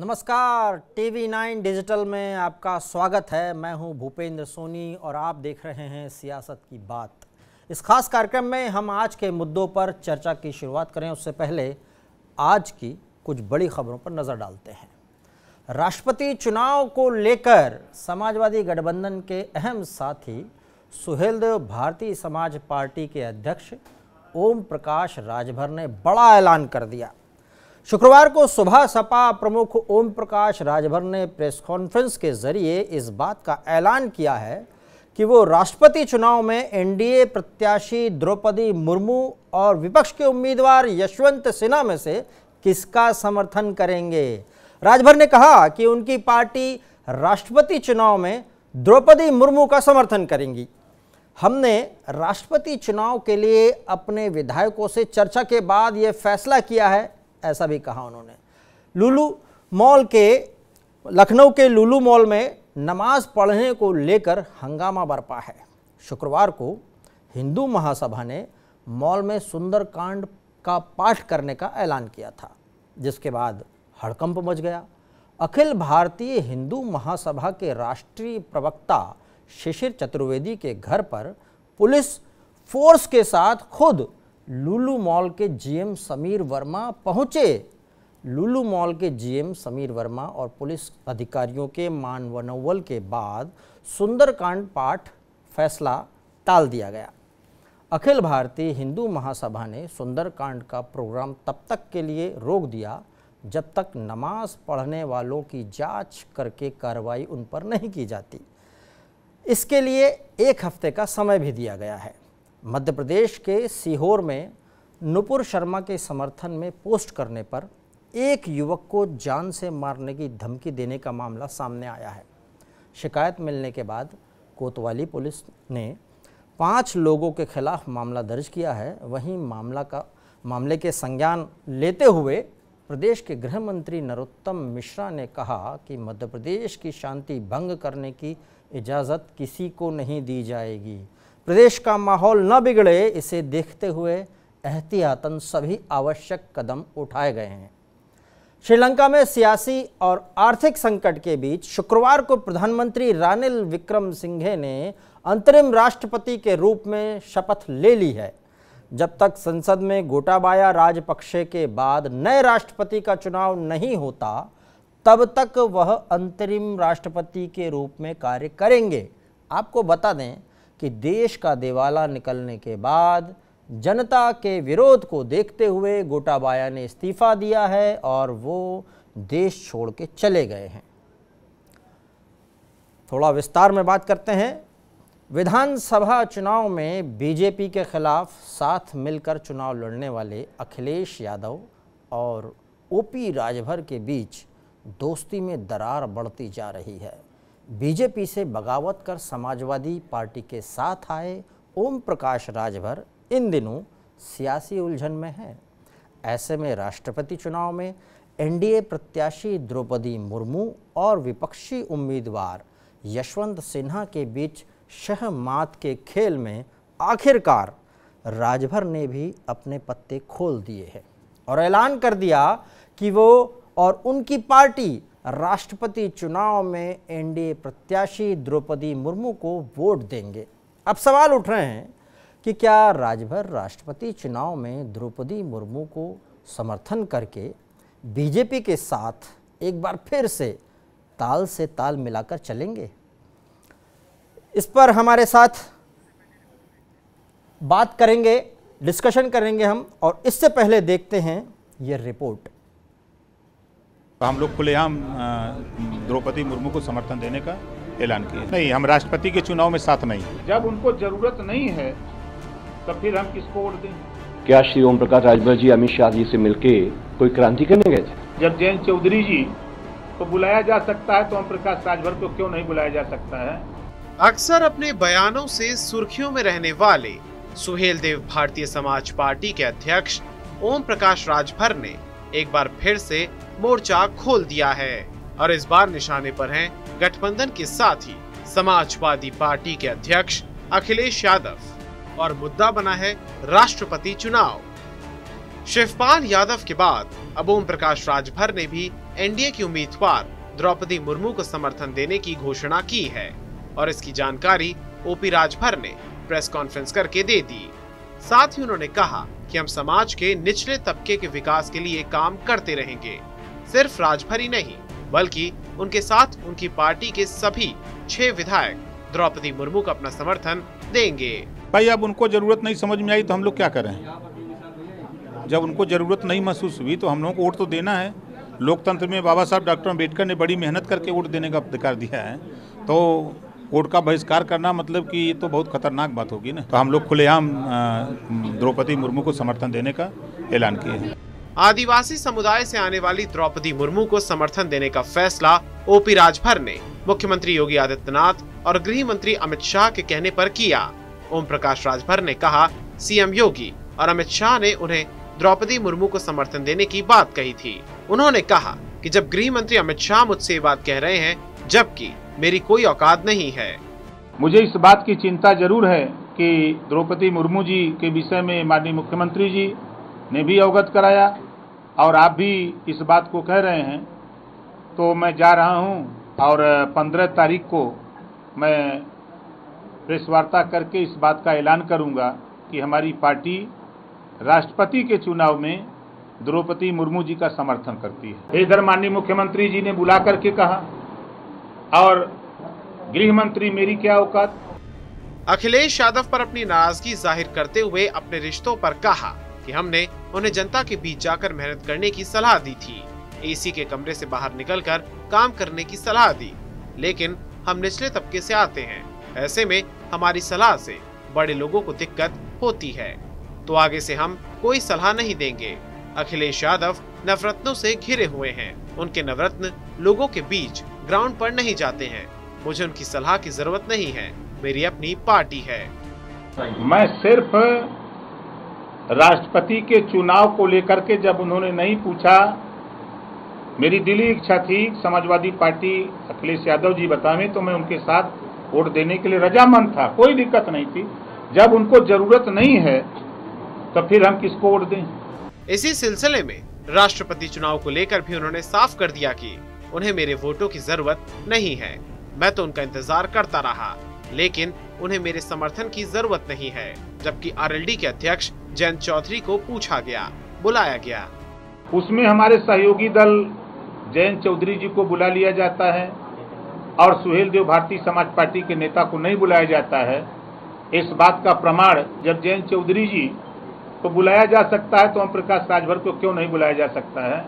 नमस्कार, TV 9 digital में आपका स्वागत है। मैं हूं भूपेंद्र सोनी और आप देख रहे हैं सियासत की बात। इस खास कार्यक्रम में हम आज के मुद्दों पर चर्चा की शुरुआत करें उससे पहले आज की कुछ बड़ी खबरों पर नज़र डालते हैं। राष्ट्रपति चुनाव को लेकर समाजवादी गठबंधन के अहम साथी सुहेलदेव भारतीय समाज पार्टी के अध्यक्ष ओम प्रकाश राजभर ने बड़ा ऐलान कर दिया। शुक्रवार को सुबह सपा प्रमुख ओम प्रकाश राजभर ने प्रेस कॉन्फ्रेंस के जरिए इस बात का ऐलान किया है कि वो राष्ट्रपति चुनाव में एनडीए प्रत्याशी द्रौपदी मुर्मू और विपक्ष के उम्मीदवार यशवंत सिन्हा में से किसका समर्थन करेंगे। राजभर ने कहा कि उनकी पार्टी राष्ट्रपति चुनाव में द्रौपदी मुर्मू का समर्थन करेंगी। हमने राष्ट्रपति चुनाव के लिए अपने विधायकों से चर्चा के बाद ये फैसला किया है, ऐसा भी कहा उन्होंने। लखनऊ के लुलु मॉल में नमाज पढ़ने को लेकर हंगामा बरपा है। शुक्रवार को हिंदू महासभा ने मॉल में सुंदरकांड का पाठ करने का ऐलान किया था, जिसके बाद हड़कंप मच गया। अखिल भारतीय हिंदू महासभा के राष्ट्रीय प्रवक्ता शिशिर चतुर्वेदी के घर पर पुलिस फोर्स के साथ खुद लुलु मॉल के जीएम समीर वर्मा पहुंचे। लुलु मॉल के जीएम समीर वर्मा और पुलिस अधिकारियों के मानवनवल के बाद सुंदरकांड पाठ फैसला टाल दिया गया। अखिल भारतीय हिंदू महासभा ने सुंदरकांड का प्रोग्राम तब तक के लिए रोक दिया जब तक नमाज पढ़ने वालों की जांच करके कार्रवाई उन पर नहीं की जाती। इसके लिए 1 हफ्ते का समय भी दिया गया है। मध्य प्रदेश के सीहोर में नुपुर शर्मा के समर्थन में पोस्ट करने पर एक युवक को जान से मारने की धमकी देने का मामला सामने आया है। शिकायत मिलने के बाद कोतवाली पुलिस ने 5 लोगों के खिलाफ मामला दर्ज किया है। वहीं मामले के संज्ञान लेते हुए प्रदेश के गृह मंत्री नरोत्तम मिश्रा ने कहा कि मध्य प्रदेश की शांति भंग करने की इजाज़त किसी को नहीं दी जाएगी। प्रदेश का माहौल न बिगड़े, इसे देखते हुए एहतियातन सभी आवश्यक कदम उठाए गए हैं। श्रीलंका में सियासी और आर्थिक संकट के बीच शुक्रवार को प्रधानमंत्री रानिल विक्रमसिंघे ने अंतरिम राष्ट्रपति के रूप में शपथ ले ली है। जब तक संसद में गोटाबाया राजपक्षे के बाद नए राष्ट्रपति का चुनाव नहीं होता, तब तक वह अंतरिम राष्ट्रपति के रूप में कार्य करेंगे। आपको बता दें कि देश का दिवाला निकलने के बाद जनता के विरोध को देखते हुए गोटाबाया ने इस्तीफा दिया है और वो देश छोड़ के चले गए हैं। थोड़ा विस्तार में बात करते हैं। विधानसभा चुनाव में बीजेपी के खिलाफ साथ मिलकर चुनाव लड़ने वाले अखिलेश यादव और ओपी राजभर के बीच दोस्ती में दरार बढ़ती जा रही है। बीजेपी से बगावत कर समाजवादी पार्टी के साथ आए ओम प्रकाश राजभर इन दिनों सियासी उलझन में हैं। ऐसे में राष्ट्रपति चुनाव में एनडीए प्रत्याशी द्रौपदी मुर्मू और विपक्षी उम्मीदवार यशवंत सिन्हा के बीच शहमात के खेल में आखिरकार राजभर ने भी अपने पत्ते खोल दिए हैं और ऐलान कर दिया कि वो और उनकी पार्टी राष्ट्रपति चुनाव में एनडीए प्रत्याशी द्रौपदी मुर्मू को वोट देंगे। अब सवाल उठ रहे हैं कि क्या राजभर राष्ट्रपति चुनाव में द्रौपदी मुर्मू को समर्थन करके बीजेपी के साथ एक बार फिर से ताल से ताल मिलाकर चलेंगे? इस पर हमारे साथ बात करेंगे, डिस्कशन करेंगे हम, और इससे पहले देखते हैं ये रिपोर्ट। हम लोग खुलेआम द्रौपदी मुर्मू को समर्थन देने का ऐलान किया। नहीं, हम राष्ट्रपति के चुनाव में साथ नहीं। जब उनको जरूरत नहीं है तब फिर हम किसको वोट दें? क्या श्री ओम प्रकाश राजभर जी अमित शाह जी से मिलके कोई क्रांति करने गए थे? जब जयंत चौधरी जी को बुलाया जा सकता है तो ओम प्रकाश राजभर को क्यों नहीं बुलाया जा सकता है? अक्सर अपने बयानों से सुर्खियों में रहने वाले सुहेलदेव भारतीय समाज पार्टी के अध्यक्ष ओम प्रकाश राजभर ने एक बार फिर से मोर्चा खोल दिया है और इस बार निशाने पर हैं गठबंधन के साथ ही समाजवादी पार्टी के अध्यक्ष अखिलेश यादव और मुद्दा बना है राष्ट्रपति चुनाव। शिवपाल यादव के बाद अब ओम प्रकाश राजभर ने भी एनडीए की उम्मीदवार द्रौपदी मुर्मू को समर्थन देने की घोषणा की है और इसकी जानकारी ओपी राजभर ने प्रेस कॉन्फ्रेंस करके दे दी। साथ ही उन्होंने कहा कि हम समाज के निचले तबके के विकास के लिए काम करते रहेंगे। सिर्फ राजभर ही नहीं बल्कि उनके साथ उनकी पार्टी के सभी 6 विधायक द्रौपदी मुर्मू को अपना समर्थन देंगे। भाई अब उनको जरूरत नहीं समझ में आई तो हम लोग क्या करें? जब उनको जरूरत नहीं महसूस हुई तो हम लोगों को वोट तो देना है। लोकतंत्र में बाबा साहब डॉक्टर अम्बेडकर ने बड़ी मेहनत करके वोट देने का अधिकार दिया है, तो वोट का बहिष्कार करना मतलब कि ये तो बहुत खतरनाक बात होगी ना। तो हम लोग खुलेआम द्रौपदी मुर्मू को समर्थन देने का ऐलान किए हैं। आदिवासी समुदाय से आने वाली द्रौपदी मुर्मू को समर्थन देने का फैसला ओपी राजभर ने मुख्यमंत्री योगी आदित्यनाथ और गृह मंत्री अमित शाह के कहने पर किया। ओम प्रकाश राजभर ने कहा सीएम योगी और अमित शाह ने उन्हें द्रौपदी मुर्मू को समर्थन देने की बात कही थी। उन्होंने कहा कि जब गृह मंत्री अमित शाह मुझसे ये बात कह रहे हैं जबकि मेरी कोई औकात नहीं है। मुझे इस बात की चिंता जरूर है कि द्रौपदी मुर्मू जी के विषय में माननीय मुख्यमंत्री जी ने भी अवगत कराया और आप भी इस बात को कह रहे हैं, तो मैं जा रहा हूं और 15 तारीख को मैं प्रेस वार्ता करके इस बात का ऐलान करूंगा कि हमारी पार्टी राष्ट्रपति के चुनाव में द्रौपदी मुर्मू जी का समर्थन करती है। इधर माननीय मुख्यमंत्री जी ने बुला करके कहा और गृह मंत्री मेरी क्या औकात। अखिलेश यादव पर अपनी नाराजगी जाहिर करते हुए अपने रिश्तों पर कहा कि हमने उन्हें जनता के बीच जाकर मेहनत करने की सलाह दी थी, एसी के कमरे से बाहर निकलकर काम करने की सलाह दी, लेकिन हम निचले तबके से आते हैं, ऐसे में हमारी सलाह से बड़े लोगों को दिक्कत होती है, तो आगे से हम कोई सलाह नहीं देंगे। अखिलेश यादव नवरत्नों से घिरे हुए हैं, उनके नवरत्न लोगों के बीच ग्राउंड पर नहीं जाते हैं। मुझे उनकी सलाह की जरूरत नहीं है, मेरी अपनी पार्टी है। मैं सिर्फ राष्ट्रपति के चुनाव को लेकर के जब उन्होंने नहीं पूछा, मेरी दिली इच्छा थी समाजवादी पार्टी अखिलेश यादव जी बतावे तो मैं उनके साथ वोट देने के लिए रजामंद था, कोई दिक्कत नहीं थी। जब उनको जरूरत नहीं है तो फिर हम किसको वोट दें? इसी सिलसिले में राष्ट्रपति चुनाव को लेकर भी उन्होंने साफ कर दिया कि उन्हें मेरे वोटों की जरूरत नहीं है। मैं तो उनका इंतजार करता रहा, लेकिन उन्हें मेरे समर्थन की जरूरत नहीं है। जबकि आरएलडी के अध्यक्ष जयंत चौधरी को पूछा गया, बुलाया गया, उसमें हमारे सहयोगी दल जयंत चौधरी जी को बुला लिया जाता है और सुहेल देव भारतीय समाज पार्टी के नेता को नहीं बुलाया जाता है। इस बात का प्रमाण जब जयंत चौधरी जी को बुलाया जा सकता है तो ओम प्रकाश राजभर को क्यों नहीं बुलाया जा सकता है?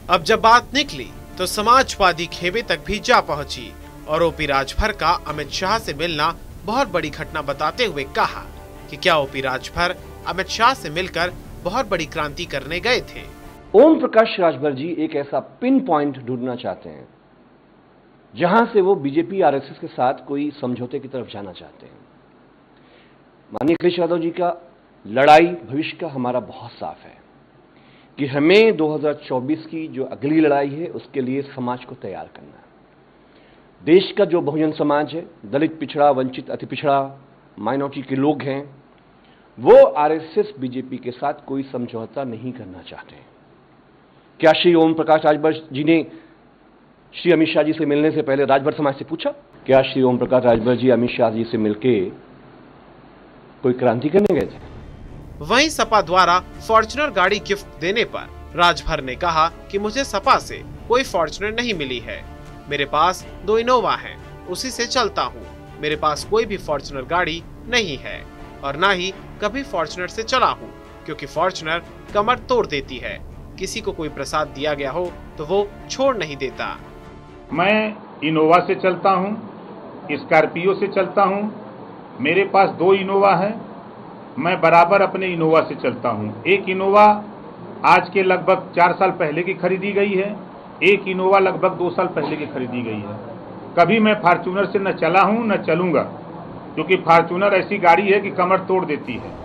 अब जब बात निकली तो समाजवादी खेमे तक भी जा पहुंची और ओपी राजभर का अमित शाह से मिलना बहुत बड़ी घटना बताते हुए कहा कि क्या ओपी राजभर अमित शाह से मिलकर बहुत बड़ी क्रांति करने गए थे। ओम प्रकाश राजभर जी एक ऐसा पिन पॉइंट ढूंढना चाहते हैं जहां से वो बीजेपी आरएसएस के साथ कोई समझौते की तरफ जाना चाहते हैं। माननीय अखिलेश यादव जी का लड़ाई भविष्य का हमारा बहुत साफ है कि हमें 2024 की जो अगली लड़ाई है उसके लिए समाज को तैयार करना है। देश का जो बहुजन समाज है, दलित, पिछड़ा, वंचित, अति पिछड़ा, माइनॉरिटी के लोग हैं, वो आरएसएस बीजेपी के साथ कोई समझौता नहीं करना चाहते हैं। क्या श्री ओम प्रकाश राजभर जी ने श्री अमित शाह जी से मिलने से पहले राजभर समाज से पूछा? क्या श्री ओम प्रकाश राजभर जी अमित शाह जी से मिलके कोई क्रांति करने गए थे? वहीं सपा द्वारा फॉर्च्यूनर गाड़ी गिफ्ट देने पर राजभर ने कहा कि मुझे सपा से कोई फॉर्च्यूनर नहीं मिली है, मेरे पास 2 इनोवा हैं, उसी से चलता हूँ। मेरे पास कोई भी फॉर्च्यूनर गाड़ी नहीं है और ना ही कभी फॉर्च्यूनर से चला हूँ, क्योंकि फॉर्च्यूनर कमर तोड़ देती है। किसी को कोई प्रसाद दिया गया हो तो वो छोड़ नहीं देता। मैं इनोवा से चलता हूँ, स्कॉर्पियो से चलता हूँ, मेरे पास 2 इनोवा है, मैं बराबर अपने इनोवा से चलता हूँ। एक इनोवा आज के लगभग 4 साल पहले की खरीदी गई है, एक इनोवा लगभग 2 साल पहले की खरीदी गई है। कभी मैं फॉर्च्यूनर से न चला हूँ न चलूंगा, क्योंकि फॉर्च्यूनर ऐसी गाड़ी है कि कमर तोड़ देती है।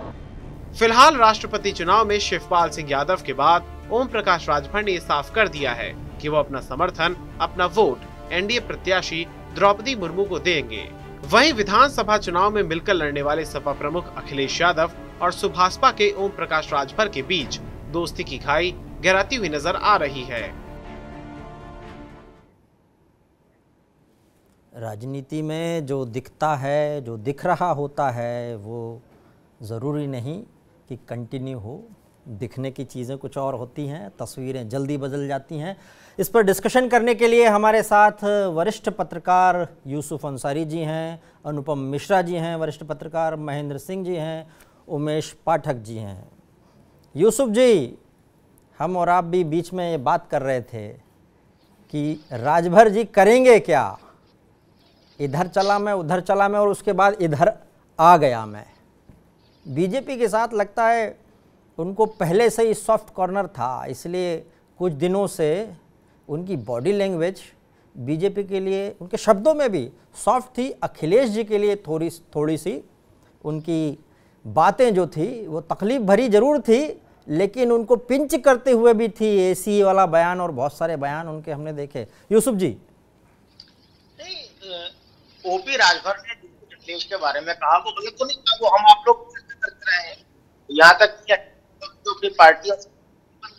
फिलहाल राष्ट्रपति चुनाव में शिवपाल सिंह यादव के बाद ओम प्रकाश राजभर ने ये साफ कर दिया है कि वो अपना समर्थन, अपना वोट एनडीए प्रत्याशी द्रौपदी मुर्मू को देंगे। वहीं विधानसभा चुनाव में मिलकर लड़ने वाले सपा प्रमुख अखिलेश यादव और सुभाषपा के ओम प्रकाश राजभर के बीच दोस्ती की खाई गहराती हुई नजर आ रही है। राजनीति में जो दिखता है, जो दिख रहा होता है, वो ज़रूरी नहीं कि कंटिन्यू हो। दिखने की चीज़ें कुछ और होती हैं, तस्वीरें जल्दी बदल जाती हैं। इस पर डिस्कशन करने के लिए हमारे साथ वरिष्ठ पत्रकार यूसुफ अंसारी जी हैं, अनुपम मिश्रा जी हैं, वरिष्ठ पत्रकार महेंद्र सिंह जी हैं, उमेश पाठक जी हैं। यूसुफ जी, हम और आप भी बीच में ये बात कर रहे थे कि राजभर जी करेंगे क्या। इधर चला मैं, उधर चला मैं और उसके बाद इधर आ गया मैं। बीजेपी के साथ लगता है उनको पहले से ही सॉफ्ट कॉर्नर था, इसलिए कुछ दिनों से उनकी बॉडी लैंग्वेज बीजेपी के लिए, उनके शब्दों में भी सॉफ्ट थी। अखिलेश जी के लिए थोड़ी सी उनकी बातें जो थी वो तकलीफ भरी ज़रूर थी, लेकिन उनको पिंच करते हुए भी थी। एसी वाला बयान और बहुत सारे बयान उनके हमने देखे। यूसुफ जी, ओपी राजभर ने अखिलेश के बारे में कहा वो गलत तो नहीं कहा, वो हम आप लोग करते रहे हैं। यहाँ तक कि अपनी पार्टी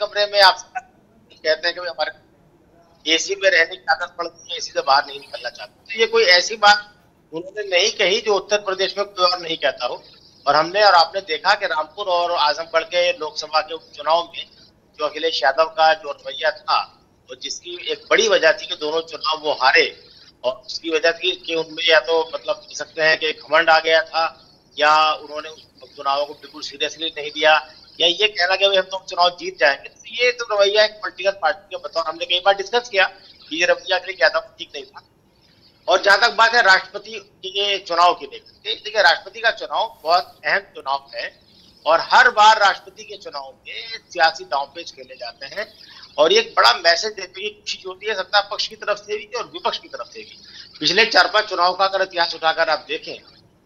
कमरे में आप कहते हैं कि हमारे एसी में रहने की आदत पड़ गई है, एसी से बाहर नहीं निकलना चाहते। तो ये कोई ऐसी बात उन्होंने नहीं कही जो उत्तर प्रदेश में कोई और नहीं कहता हो। और हमने और आपने देखा कि रामपुर और आजमगढ़ के लोकसभा के उपचुनाव में जो अखिलेश यादव का जो रवैया था, और जिसकी एक बड़ी वजह थी कि दोनों चुनाव वो हारे, और उसकी वजह थी कि उनमें या तो मतलब कह सकते हैं कि घमंड आ गया था, या उन्होंने चुनावों को बिल्कुल सीरियसली नहीं लिया, या ये कहना कि हम तो चुनाव जीत जाएंगे। तो ये तो रवैया एक पॉलिटिकल पार्टी के बतौर हमने कई बार डिस्कस किया कि ये रवैया अखिलेश यादव ठीक नहीं था। और जहां तक बात है राष्ट्रपति के चुनाव की, देखिए राष्ट्रपति का चुनाव बहुत अहम चुनाव है, और हर बार राष्ट्रपति के चुनाव में सियासी दांवपेच खेले जाते हैं, और ये एक बड़ा मैसेज देने की कोशिश होती है सत्ता पक्ष की तरफ से भी और विपक्ष की तरफ से भी। पिछले 4-5 चुनाव का अगर इतिहास उठाकर आप देखें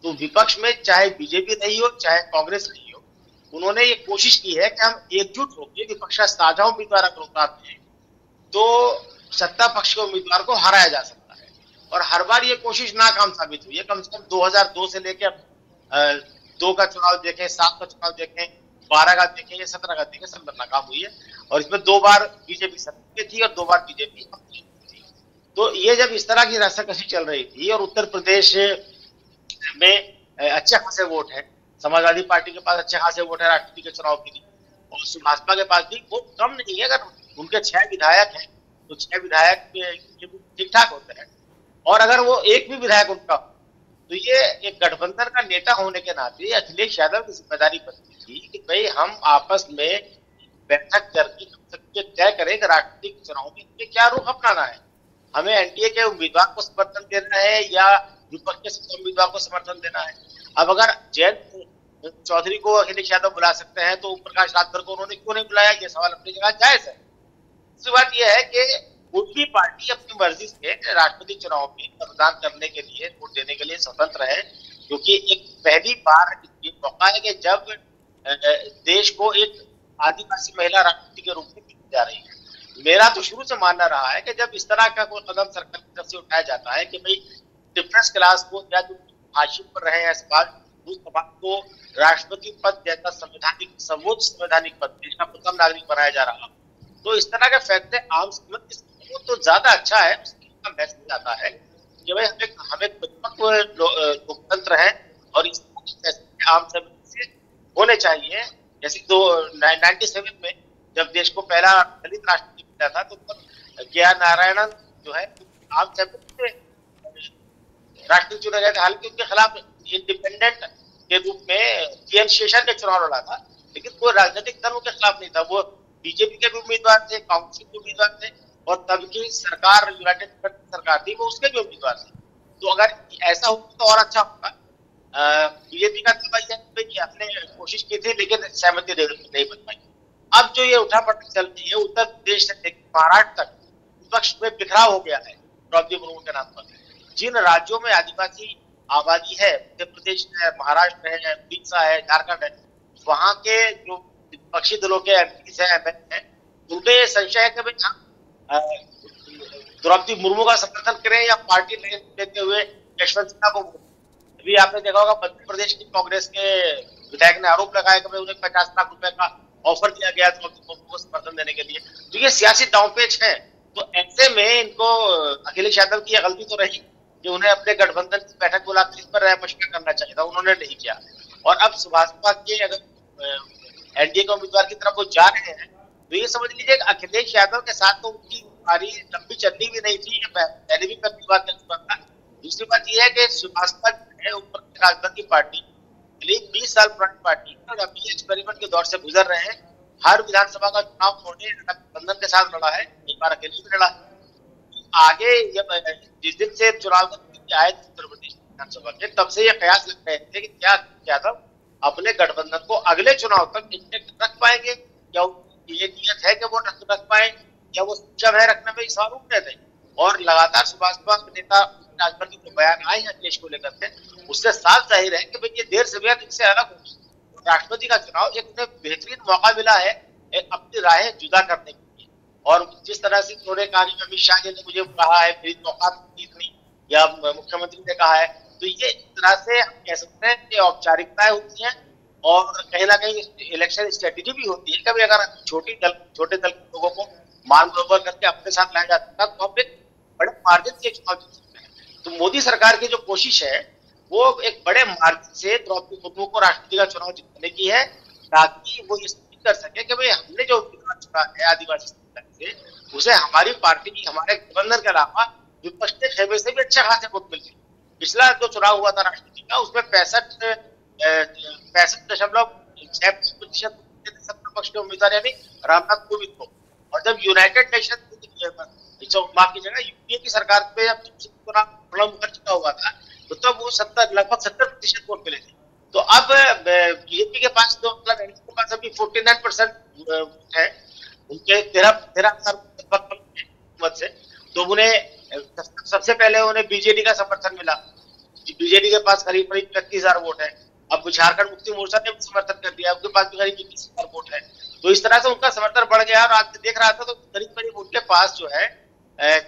तो विपक्ष में चाहे बीजेपी रही हो चाहे कांग्रेस रही हो, उन्होंने ये कोशिश की है कि हम एकजुट होकर विपक्ष का साझा उम्मीदवार अगर उतारते हैं तो सत्ता पक्ष के उम्मीदवार को हराया जा सकता है। और हर बार ये कोशिश नाकाम साबित हुई है। कम से कम 2002 से लेकर 2 का चुनाव देखें, 7 का चुनाव देखें, 12 का देखें या 17 का देखें, सब नाकाम हुई है। और इसमें 2 बार बीजेपी सत्ता में थी और 2 बार बीजेपी थी। तो ये जब इस तरह की रस्साकशी चल रही थी और उत्तर प्रदेश में अच्छे खासे वोट है, समाजवादी पार्टी के पास अच्छे खासे वोट है राष्ट्रपति के चुनाव के लिए, और भाजपा के पास भी वोट कम नहीं है। अगर उनके 6 विधायक हैं तो 6 विधायक ठीक ठाक होते हैं, और अगर वो एक भी विधायक उनका तो ये एक गठबंधन का नेता होने के नाते अखिलेश यादव की जिम्मेदारी बनती थी कि भाई हम आपस में बैठक करके तय करें कि राष्ट्रपति के चुनाव में क्या रुख अपनाना है। हमें एनडीए के उम्मीदवार को समर्थन देना है या विपक्ष के उम्मीदवार को समर्थन देना है। अब अगर जयंत चौधरी को अखिलेश यादव बुला सकते हैं तो ओम प्रकाश राजभर को उन्होंने क्यों नहीं बुलाया, ये सवाल अपनी जगह जायज है। दूसरी बात यह है कि उनकी पार्टी अपनी मर्जी से राष्ट्रपति चुनाव में मतदान करने के लिए, वोट देने के लिए स्वतंत्र है, क्योंकि एक पहली बार ये मौका है कि जब देश को एक आदिवासी महिला राष्ट्रपति के रूप में दी जा रही है। मेरा तो शुरू से मानना रहा है कि जब इस तरह का कोई कदम सरकार की तरफ से उठाया जाता है कि भाई डिफरेंस क्लास को या जो हाशिए पर रहे हैं समाज, उस समाज को राष्ट्रपति पद जैसा संवैधानिक सर्वोच्च संवैधानिक पद, देश का प्रथम नागरिक बनाया जा रहा, तो इस तरह के फैसले आम सहमति तो ज्यादा अच्छा है। उसका मैसेज आता है कि भाई हमें परिपक्व लोकतंत्र है और इस फैसले आम सहमति से होने चाहिए। जैसे 97 में जब देश को पहला दलित राष्ट्रपति मिला था तो के.आर. नारायणन जो है आम सहमति से राष्ट्रपति चुने गए थे। हालांकि उनके खिलाफ इंडिपेंडेंट के रूप में टी.एन. शेषन ने चुनाव लड़ा था, लेकिन कोई राजनीतिक दल उनके खिलाफ नहीं था। वो बीजेपी के भी उम्मीदवार थे, कांग्रेस के भी उम्मीदवार थे, और तब की सरकार यूनाइटेड सरकार थी वो उसके भी उम्मीदवार थे। तो अगर ऐसा होगा तो और अच्छा होगा। बीजेपी का दावा यह है कि आपने कोशिश की थी लेकिन सहमति नहीं बन पाई। अब जो ये उठापटक चल रही है उत्तर प्रदेश से लेकर महाराष्ट्र तक विपक्ष में बिखराव हो गया है द्रौपदी मुर्मू के नाम पर। जिन राज्यों में आदिवासी आबादी है, मध्य प्रदेश है, महाराष्ट्र है, उड़ीसा है, झारखंड है, वहां के जो विपक्षी दलों के एमपी है उनके संशय है कि भाई हम द्रौपदी मुर्मू का समर्थन करें या पार्टी लेते हुए यशवंत सिन्हा को। अभी आपने देखा होगा मध्य प्रदेश की कांग्रेस के विधायक ने आरोप लगाया कि उन्हें 50 लाख रुपए का ऑफर दिया गया द्रौपदी मुर्मू को समर्थन देने के लिए। तो ये सियासी दांवपेच है। तो ऐसे में इनको अखिलेश यादव की यह गलती तो रही कि उन्हें अपने गठबंधन की बैठक बुलाकर इस पर राय मशवरा करना चाहिए था, उन्होंने नहीं किया। और अब सुभाष के अगर एनडीए के उम्मीदवार की तरफ वो जा रहे हैं तो ये समझ लीजिए कि अखिलेश यादव के साथ तो उनकी पारी लंबी चलनी भी नहीं थी, पहले भी पहली बार कह चुका था। दूसरी बात यह है कि सुभाष है ऊपर राजदल की पार्टी, 20 साल पुरानी पार्टी और अभी एक्सपेरिमेंट के दौर से गुजर रहे हैं। हर विधानसभा का चुनाव उन्होंने गठबंधन के साथ लड़ा है, एक बार अकेले भी लड़ा है। आगे जिस दिन से चुनाव आए उत्तर प्रदेश विधानसभा के, तब से ये कयास लग रहे थे कि क्या यादव अपने गठबंधन को अगले चुनाव तक इंटेक्ट रख पाएंगे, या ये नियत है कि वो रख पाए, या वो सक्षम है रखने में, सवाल उठ रहे थे। और लगातार सुभाष नेता राजभर के जो बयान आए हैं अखिलेश को लेकर के, उससे साफ जाहिर है कि भाई ये देर से बेहद इनसे अलग होगी। राष्ट्रपति का चुनाव एक बेहतरीन मौका मिला है अपनी राहें जुदा करने के लिए। और जिस तरह से उन्होंने कहा कि अमित शाह जी ने मुझे कहा है मेरी औकात नहीं, या मुख्यमंत्री ने कहा है, तो ये इस तरह से हम कह सकते हैं कि औपचारिकताएं होती हैं और कहीं ना कहीं इलेक्शन स्ट्रेटेजी भी होती है। कभी अगर छोटे दल के लोगों को मान बरोबर करके अपने साथ लाया जाता है तो हम एक बड़े मार्जिन से चुनाव जीत सकते हैं। तो मोदी सरकार की जो कोशिश है वो एक बड़े मार्जिन से द्रौपदी मुर्मू को राष्ट्रपति का चुनाव जीतने की है, ताकि वो ये सुनिश्चित कर सके कि भाई हमने जो उम्मीदवार चुना है आदिवासी समुदाय से, उसे हमारी पार्टी की, हमारे गठबंधन के अलावा विपक्ष के खेमे से भी अच्छा खासे वोट मिल गए। पिछला जो चुनाव हुआ था राष्ट्रपति का, उसमें 65.6% पक्ष के उम्मीदवार यानी रामनाथ कोविंद को। और जब यूनाइटेड नेशन माफ कीजिएगा यूपीए की सरकार पे जब प्रणब मुखर्जी का हुआ था, तो तब वो लगभग 70% वोट मिले थे। तो अब बीजेपी के पास तो मतलब एनडीए के पास अभी 49% है, उनके 13,000 से। तो उन्हें सबसे पहले उन्हें बीजेडी का समर्थन मिला, बीजेडी के पास करीब 31,000 वोट है। अब झारखंड मुक्ति मोर्चा ने भी समर्थन कर दिया, उनके पास भी करीब 21,000 वोट है। तो इस तरह से उनका समर्थन बढ़ गया। और आज देख रहा था तो करीब उनके पास जो है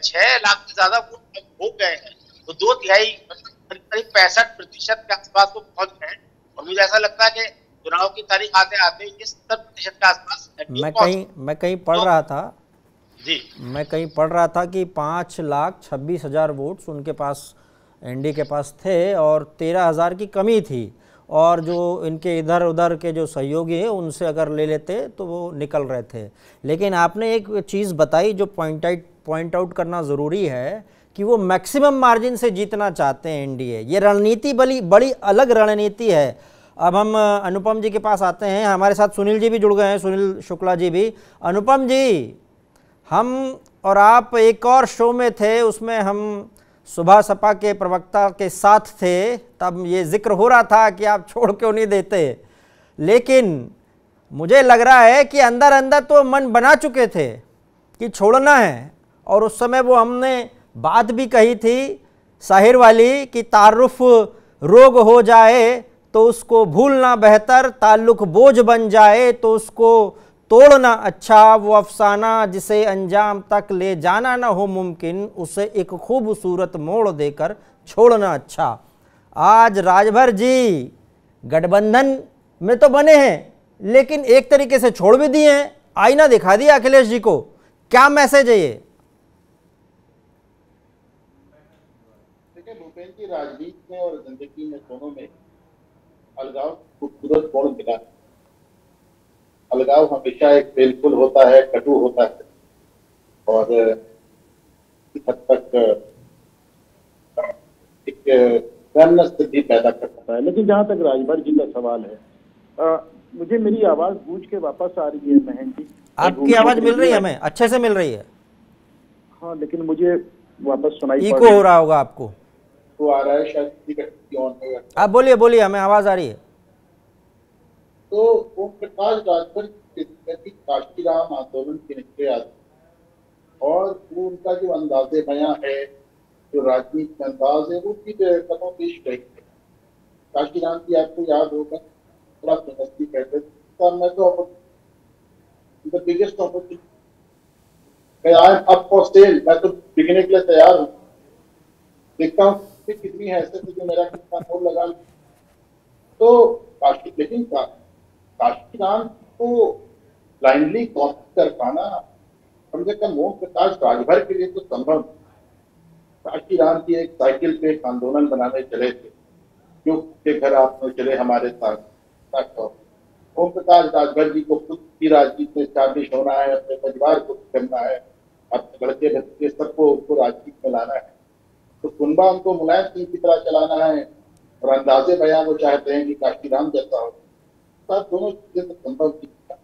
6 लाख से ज्यादा वोट हो गए हैं। तो 2/3 मतलब करीब 65% के आसपास वो पहुंच गए हैं। और मुझे ऐसा लगता है कि चुनाव की तारीख आते आते ये 70% के आसपास मैं कहीं पढ़ रहा था जी, मैं कहीं पढ़ रहा था कि 5,26,000 वोट्स उनके पास, एनडीए के पास थे, और 13,000 की कमी थी। और जो इनके इधर उधर के जो सहयोगी हैं उनसे अगर ले लेते तो वो निकल रहे थे। लेकिन आपने एक चीज़ बताई जो पॉइंट आउट करना ज़रूरी है कि वो मैक्सिमम मार्जिन से जीतना चाहते हैं एनडीए। ये रणनीति बड़ी अलग रणनीति है। अब हम अनुपम जी के पास आते हैं, हमारे साथ सुनील जी भी जुड़ गए हैं, सुनील शुक्ला जी भी। अनुपम जी, हम और आप एक और शो में थे, उसमें हम सुबह सपा के प्रवक्ता के साथ थे, तब ये जिक्र हो रहा था कि आप छोड़ क्यों नहीं देते। लेकिन मुझे लग रहा है कि अंदर अंदर तो मन बना चुके थे कि छोड़ना है। और उस समय वो हमने बात भी कही थी साहिर वाली कि तारुफ रोग हो जाए तो उसको भूलना बेहतर, ताल्लुक बोझ बन जाए तो उसको तोड़ना अच्छा, वो अफसाना जिसे अंजाम तक ले जाना ना हो मुमकिन, उसे एक खूबसूरत मोड़ देकर छोड़ना अच्छा। आज राजभर जी गठबंधन में तो बने हैं, लेकिन एक तरीके से छोड़ भी दिए हैं, आईना दिखा दिया अखिलेश जी को। क्या मैसेज है ये? देखिए, भूपेंद्र की राजनीति में और जिंदगी में दोनों में अलगाव खूबसूरत मोड़ मिला। अलगाव हमेशा एक पेनफुल होता है, कटु होता है और इस हद तक एक स्थिति पैदा करता है। लेकिन जहां तक राजभर जी का सवाल है, मुझे मेरी आवाज गूंज के वापस आ रही है महन जी? आपकी आवाज मिल रही है, हमें अच्छे से मिल रही है। हाँ, लेकिन मुझे वापस सुनाई इको हो रहा होगा आपको। तो आ रहा है शायद। आप बोलिए, हमें आवाज आ रही है। तो ओम प्रकाश राजभर काशीराम आंदोलन के निकले आते और वो उनका जो अंदाजे बयां है, जो राजनीति का अंदाज है, वो भी कदों पेश गई है। काशीराम की आपको याद होगा, बड़ा प्रगति कहते थे, मैं तो the biggest opportunity, I am up for sale, मैं तो बिकने के लिए तैयार हूँ, देखता हूँ कि कितनी हैसियत है जो मेरा कितना मोल लगा। तो लेकिन काशीराम को ब्लाइंडली कॉपी कर पाना कम से कम ओम प्रकाश राजभर के लिए तो संभव नहीं। काशी राम की एक साइकिल पे एक आंदोलन बनाने चले थे, जो के घर आप चले हमारे साथ। ओम प्रकाश राजभर जी को खुद की राजनीति में शामिल होना है, अपने परिवार को करना है, अपने लड़के बच्चे सबको उनको राजनीति में लाना है, तो कुनबा उनको मुलायम सिंह की तरह चलाना है और अंदाजे बयान वो चाहते हैं कि काशीराम जैसा हो। तो दोनों चीजें तो संभव नहीं था।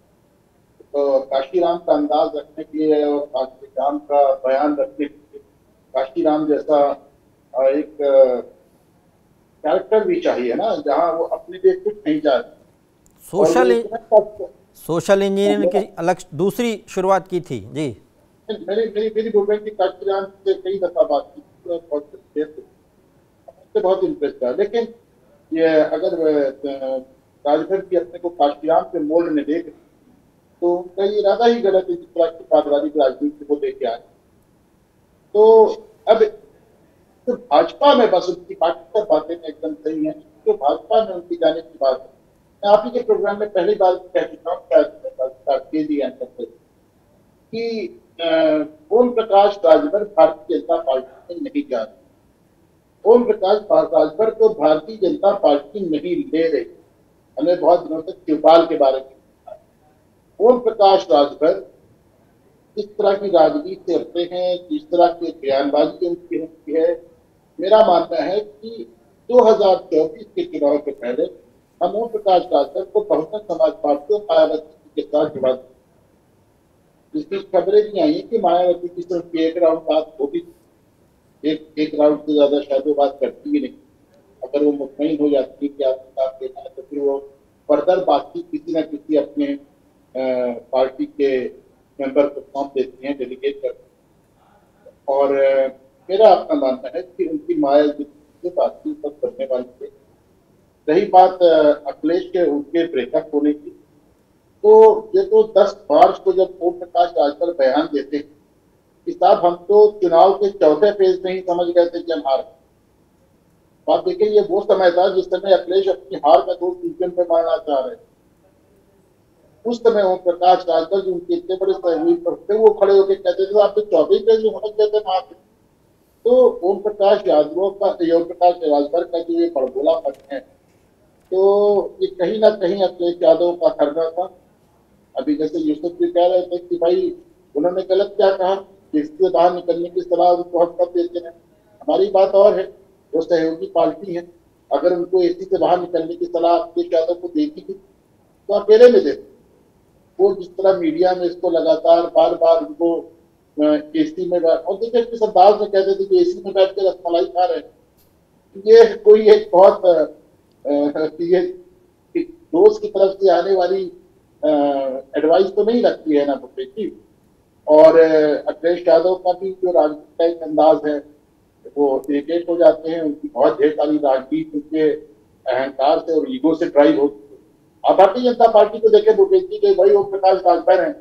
तो काशीराम का अंदाज रखने के लिए और काशीराम का बयान रखने के लिए काशीराम जैसा एक कैरेक्टर भी चाहिए ना, जहाँ वो अपने लिए कुछ नहीं चाहते। सोशल इंजीनियरिंग की अलग दूसरी शुरुआत की थी जी। मेरी बोलने की काशीराम से कई दफा बात की, बहुत इंटरेस्ट था। लेकिन ये अगर राजभर की अपने को काशीराम के मोल्ड में देख तो उनका ये इरादा ही गलत है, जिस तरह की पारिवारिक राजनीति को लेके आए। तो अब तो भाजपा में बस उनकी पार्टी बातें एकदम सही है, तो भाजपा में उनकी जाने की बात है। मैं आप ही के प्रोग्राम में पहली बार कह चुका हूँ कि ओम प्रकाश राजभर भारतीय जनता पार्टी में नहीं जा रहे। ओम प्रकाश राजभर को भारतीय जनता पार्टी नहीं ले रही। हमें बहुत दिनों तक शिवपाल के बारे में ओम प्रकाश राजभर इस तरह की राजनीति करते हैं, जिस तरह की बयानबाजी उनकी होती है, मेरा मानना है कि 2024 के चुनाव के पहले हम ओम प्रकाश राजभर को बहुजन समाज पार्टी और मायावती के साथ जुड़ा, जिसकी खबरें भी आई कि मायावती की सिर्फ एक राउंड बात होगी, एक राउंड से ज्यादा शायद वो बात करती ही नहीं। अगर वो मुतमईन हो जाती है कि आपको काम देना है तो फिर वो फर्दर बातचीत किसी न किसी अपने पार्टी के मेंबर को सौंप देती हैं, डेलीगेट करती हैं। और मेरा अपना मानना है कि उनकी मायावती से बातचीत पर करने वाली है। रही बात अखिलेश के उनके ब्रेकअप होने की, तो ये तो 10 मार्च को जब ओम प्रकाश राजभर बयान देते हैं कि साहब हम तो चुनाव के चौथे फेज में ही समझ गए थे कि हम हार। आप देखिए ये वो समय था जिस समय अखिलेश अपनी हार का दोष सीजन पे मारना चाह रहे थे। उस समय ओम प्रकाश राजभर जी उनके इतने बड़े सहयोगी थे, वो खड़े होकर कहते थे आप तो 24 पेज में होना चाहते वहां पे। तो ओम प्रकाश राजभर का जो ये बड़बोलापन है, तो ये कहीं ना कहीं अखिलेश यादव का करना था। अभी जैसे यूसुफ जी कह रहे थे कि भाई उन्होंने गलत क्या कहा, इससे बाहर निकलने की सलाह उनको हम कब देते हैं। हमारी बात और है, वो सहयोगी पार्टी है, अगर उनको एसी से बाहर निकलने की सलाह अखिलेश यादव को देती थी तो अकेले में देते। वो जिस तरह मीडिया में इसको लगातार बार बार उनको एसी में बैठ, और देखिए किस अंदाज में कहते थे कि एसी में बैठ के रसमलाई खा रहे हैं, ये कोई एक बहुत ये दोस्त की तरफ से आने वाली एडवाइस तो नहीं लगती है ना भूपेश जी। और अखिलेश यादव का भी जो राजनीति का एक अंदाज है वो इरिटेट हो जाते हैं, उनकी बहुत ढेर सारी राजनीति उनके अहंकार से और ईगो से ड्राइव होती है। आप भारतीय जनता पार्टी को देखें भूपेश जी के वही ओम प्रकाश राजभर हैं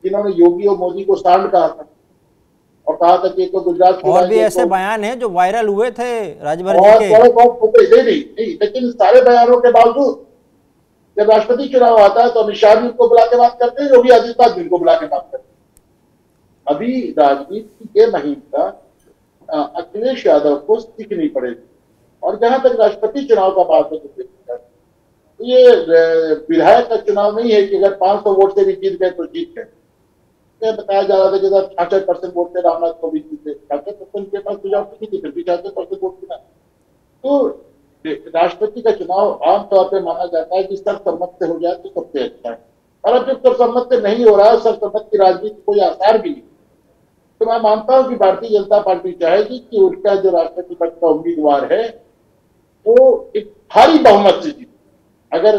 जिन्होंने योगी और मोदी को सांड कहा था और कहा था कि तो गुजरात और भी ऐसे बयान हैं जो वायरल हुए थे राजभर जी के। नहीं, लेकिन सारे बयानों के बावजूद जब राष्ट्रपति चुनाव आता है तो अमित शाह भी उनको बुला के बात करते हैं, योगी आदित्यनाथ भी उनको बुला के बात करते हैं। अभी राजनीति के महीना अखिलेश यादव को सीखनी पड़ेगी। और जहां तक राष्ट्रपति चुनाव का बात है तो ये विधायक का चुनाव नहीं है कि अगर 500 वोट से भी जीत गए तो जीत गए। बताया जा रहा था कि 66% वोट से रामनाथ कोविंद जीते, 66% के पास सुझाव नहीं थी, फिर भी 66% वोट मिला। तो राष्ट्रपति का चुनाव आमतौर पर माना जाता है कि सर्वसम्मत से हो जाए तो सबसे अच्छा है, और अब जब सर्वसम्मत से नहीं हो रहा है, सर्वसम्मत की राजनीति कोई आसार भी नहीं, तो मैं मानता हूं कि भारतीय जनता पार्टी चाहेगी कि उनका जो राष्ट्रपति पद का उम्मीदवार है वो एक भारी बहुमत से जीते। अगर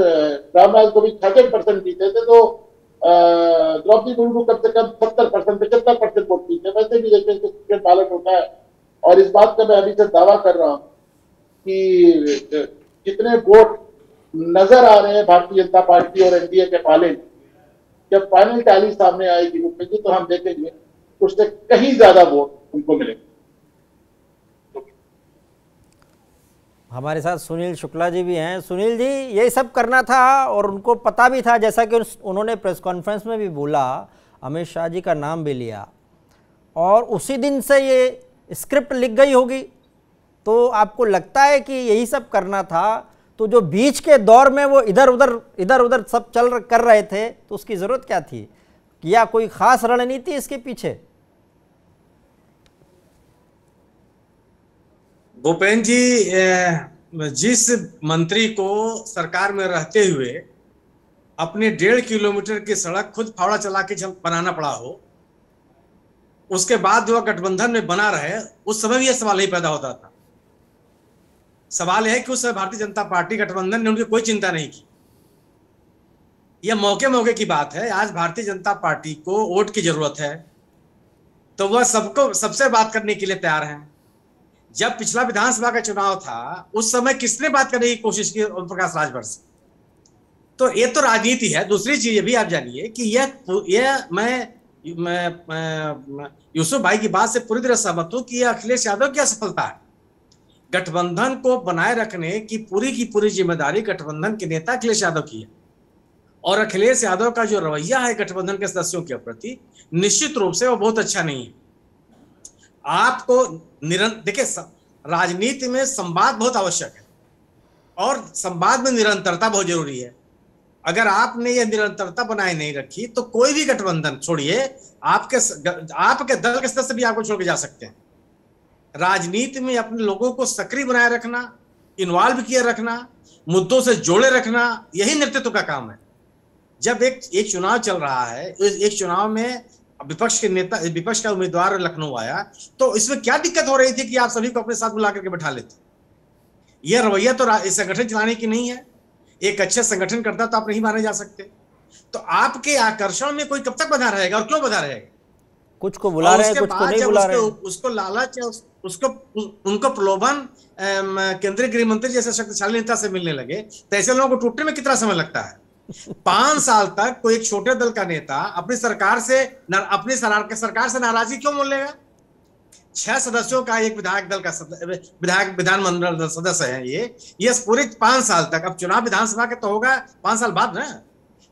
रामनाथ कोविंद 66% जीते थे तो द्रौपदी मुर्मू कम से कम 70% 75% वोट जीते। वैसे भी देखिए क्रिकेट बैलेट होता है, और इस बात का मैं अभी से दावा कर रहा हूँ कि जितने वोट नजर आ रहे हैं भारतीय जनता पार्टी और एनडीए के पाले, जब फाइनल टैली सामने आएगी मुख्यमंत्री तो हम देखेंगे उससे कहीं ज्यादा वोट उनको मिलेंगे। हमारे साथ सुनील शुक्ला जी भी हैं। सुनील जी, यही सब करना था और उनको पता भी था, जैसा कि उन्होंने प्रेस कॉन्फ्रेंस में भी बोला, अमित शाह जी का नाम भी लिया, और उसी दिन से ये स्क्रिप्ट लिख गई होगी। तो आपको लगता है कि यही सब करना था? तो जो बीच के दौर में वो इधर उधर सब कर रहे थे, तो उसकी ज़रूरत क्या थी? या कोई ख़ास रणनीति इसके पीछे? भूपेन जी, जिस मंत्री को सरकार में रहते हुए अपने 1.5 किलोमीटर की सड़क खुद फावड़ा चला के बनाना पड़ा हो, उसके बाद जो गठबंधन में बना रहे, उस समय भी यह सवाल नहीं पैदा होता था। सवाल यह है कि उस समय भारतीय जनता पार्टी गठबंधन ने उनकी कोई चिंता नहीं की। यह मौके की बात है। आज भारतीय जनता पार्टी को वोट की जरूरत है, तो वह सबसे बात करने के लिए तैयार है। जब पिछला विधानसभा का चुनाव था, उस समय किसने बात करने की कोशिश की? ओम प्रकाश राजभर से। तो ये तो राजनीति है। दूसरी चीज ये भी आप जानिए कि मैं यूसुफ भाई की बात से पूरी तरह सहमत हूं कि यह अखिलेश यादव की असफलता है। गठबंधन को बनाए रखने की पूरी जिम्मेदारी गठबंधन के नेता अखिलेश यादव की है, और अखिलेश यादव का जो रवैया है गठबंधन के सदस्यों के प्रति, निश्चित रूप से वो बहुत अच्छा नहीं है। आपको देखिए, राजनीति में संवाद बहुत आवश्यक है और संवाद में निरंतरता बहुत जरूरी है। अगर आपने ये निरंतरता बनाए नहीं रखी, तो कोई भी गठबंधन, छोड़िए आपके दल के सदस्य भी आपको छोड़ के जा सकते हैं। राजनीति में अपने लोगों को सक्रिय बनाए रखना, इन्वॉल्व किए रखना, मुद्दों से जोड़े रखना, यही नेतृत्व का काम है। जब एक चुनाव चल रहा है, एक चुनाव में विपक्ष का उम्मीदवार लखनऊ आया, तो इसमें क्या दिक्कत हो रही थी कि आप सभी को अपने साथ बुला करके बैठा लेते? यह रवैया तो संगठन चलाने की नहीं है। एक अच्छे संगठन करता तो आप नहीं माने जा सकते। तो आपके आकर्षण में कोई कब तक बधा रहेगा और क्यों बधा रहेगा? कुछ को बुला रहे हैं, कुछ को नहीं बुला रहे हैं। उसको लालच, उनको प्रलोभन केंद्रीय गृह मंत्री जैसे शक्तिशाली नेता से मिलने लगे, तो ऐसे लोगों को टूटने में कितना समय लगता है? 5 साल तक कोई एक छोटे दल का नेता अपनी सरकार से नाराजगी क्यों मोल लेगा? 6 सदस्यों का एक विधायक दल का विधानमंडल सदस्य है ये पूरे 5 साल तक। अब चुनाव विधानसभा के तो होगा 5 साल बाद ना,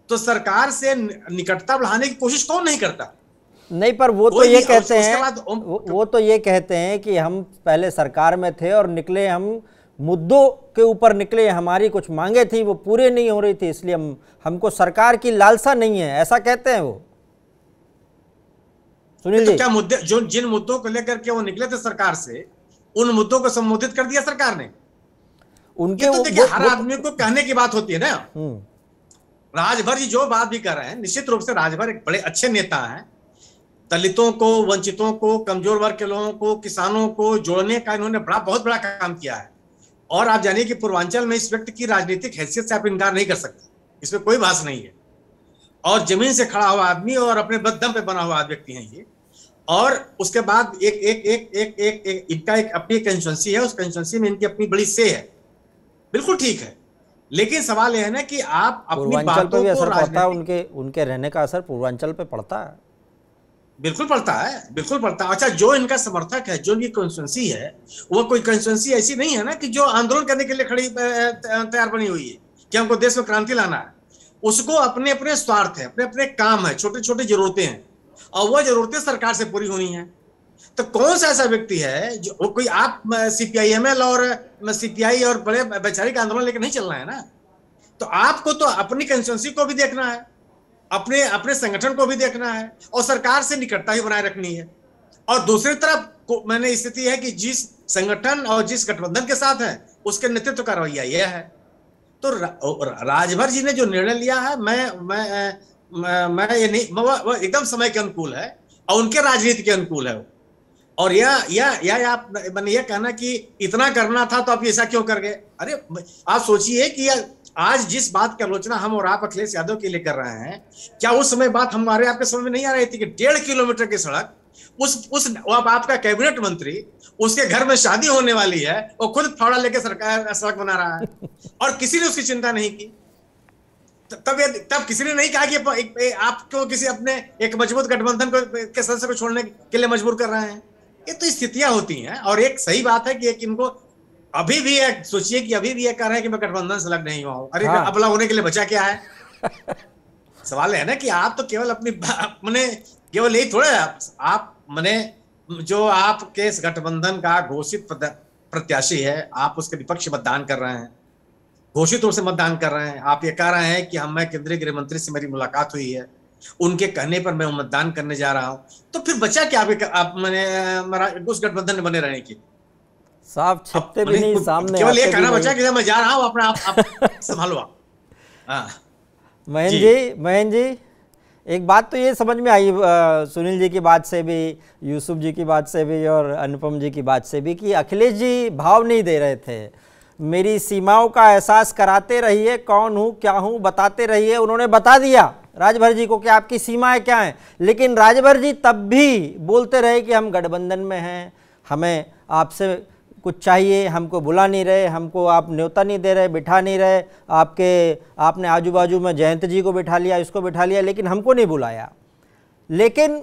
तो सरकार से निकटता बढ़ाने की कोशिश कौन नहीं करता? नहीं, पर वो तो ये कहते हैं, वो तो ये कहते हैं कि हम पहले सरकार में थे और निकले, हम मुद्दों के ऊपर निकले, हमारी कुछ मांगे थी वो पूरे नहीं हो रही थी, इसलिए हमको सरकार की लालसा नहीं है, ऐसा कहते हैं वो। सुनील जी, तो क्या मुद्दे, जिन मुद्दों को लेकर के वो निकले थे सरकार से, उन मुद्दों को संबोधित कर दिया सरकार ने? उनके तो देखिए, हर आदमी को कहने की बात होती है ना। राजभर जी जो बात भी कर रहे हैं, निश्चित रूप से राजभर एक बड़े अच्छे नेता हैं। दलितों को, वंचितों को, कमजोर वर्ग के लोगों को, किसानों को जोड़ने का इन्होंने बहुत बड़ा काम किया है। और आप जानिए कि पूर्वांचल में इस व्यक्ति की राजनीतिक हैसियत से आप इनकार नहीं कर सकते, इसमें कोई बात नहीं है। और जमीन से खड़ा हुआ आदमी और अपने बददम पे बना हुआ व्यक्ति है ये। और उसके बाद इनका एक अपनी कंस्टिट्यूएंसी है, उस कंस्टिट्यूएंसी में इनकी अपनी बड़ी से है, बिल्कुल ठीक है। लेकिन सवाल यह है ना कि आप अपनी बातों को पड़ता है, उनके रहने का असर पूर्वांचल पे पड़ता है। बिल्कुल पड़ता है, बिल्कुल पड़ता है। अच्छा, जो इनका समर्थक है, जो इनकी कंस्टिट्यूएंसी है, वो कोई कंस्टिट्यूएंसी ऐसी नहीं है ना कि जो आंदोलन करने के लिए खड़ी तैयार बनी हुई है कि हमको देश में क्रांति लाना है। उसको अपने अपने स्वार्थ है, अपने अपने काम है, छोटे छोटे जरूरतें हैं, और वह जरूरतें सरकार से पूरी होनी है। तो कौन सा ऐसा व्यक्ति है जो कोई आप CPIML और CPI और बड़े वैचारिक आंदोलन लेकर नहीं चलना है ना। तो आपको तो अपनी कंस्टिट्यूएंसी को भी देखना है, अपने संगठन को भी देखना है, और सरकार से निकटता ही बनाए रखनी है। और दूसरी तरफ मैंने स्थिति है कि जिस संगठन और जिस गठबंधन के साथ है, उसके नेतृत्व का रवैया यह है। तो राजभर जी ने जो निर्णय लिया है, मैं ये नहीं, वो एकदम समय के अनुकूल है और उनके राजनीति के अनुकूल है। और यह आप मैंने यह कहना कि इतना करना था तो आप ऐसा क्यों कर गए? अरे आप सोचिए कि आज जिस बात की आलोचना हम और आप अखिलेश यादव के लिए कर रहे हैं, क्या उस समय बात हमारे आपके समझ में नहीं आ रही थी कि 1.5 किलोमीटर की सड़क, अब आपका कैबिनेट मंत्री, उसके घर में शादी होने वाली है, वो खुद फावड़ा लेके सड़क बना रहा है और किसी ने उसकी चिंता नहीं की। तब किसी ने नहीं कहा कि आपको किसी अपने एक मजबूत गठबंधन के सदस्य को छोड़ने के लिए मजबूर कर रहे हैं। ये तो स्थितियां होती हैं। और एक सही बात है कि एक इनको अभी भी ये सोचिए कि अभी भी ये कह रहे हैं कि मैं गठबंधन से अलग नहीं हुआ हूं। अरे हाँ। अब अलग होने के लिए बचा क्या है? सवाल है ना कि आप तो केवल अपनी मैंने केवल यही थोड़ा आप मैंने जो आपके इस गठबंधन का घोषित प्रत्याशी है, आप उसके विपक्ष मतदान कर रहे हैं, घोषित रूप से मतदान कर रहे हैं। आप ये कह रहे हैं कि मैं केंद्रीय गृह मंत्री से मेरी मुलाकात हुई है, उनके कहने पर मैं मतदान करने जा रहा हूं, तो फिर बचा क्या आप मैंने उस गठबंधन में बने रहने की? साफ छिपते भी नहीं, सामने केवल ये कहना बचा कि मैं जा रहा हूं, अपने आप संभालो आप। हाँ महेंद्र जी, एक बात तो ये समझ में आई सुनील जी की बात से भी, यूसुफ जी की बात से भी और अनुपम जी की बात से भी कि अखिलेश जी भाव नहीं दे रहे थे। मेरी सीमाओं का एहसास कराते रहिए, कौन हूँ क्या हूँ बताते रहिए। उन्होंने बता दिया राजभर जी को कि आपकी सीमाएं क्या हैं, लेकिन राजभर जी तब भी बोलते रहे कि हम गठबंधन में हैं, हमें आपसे कुछ चाहिए, हमको बुला नहीं रहे, हमको आप न्योता नहीं दे रहे, बिठा नहीं रहे, आपने आजू बाजू में जयंत जी को बिठा लिया, इसको बिठा लिया, लेकिन हमको नहीं बुलाया। लेकिन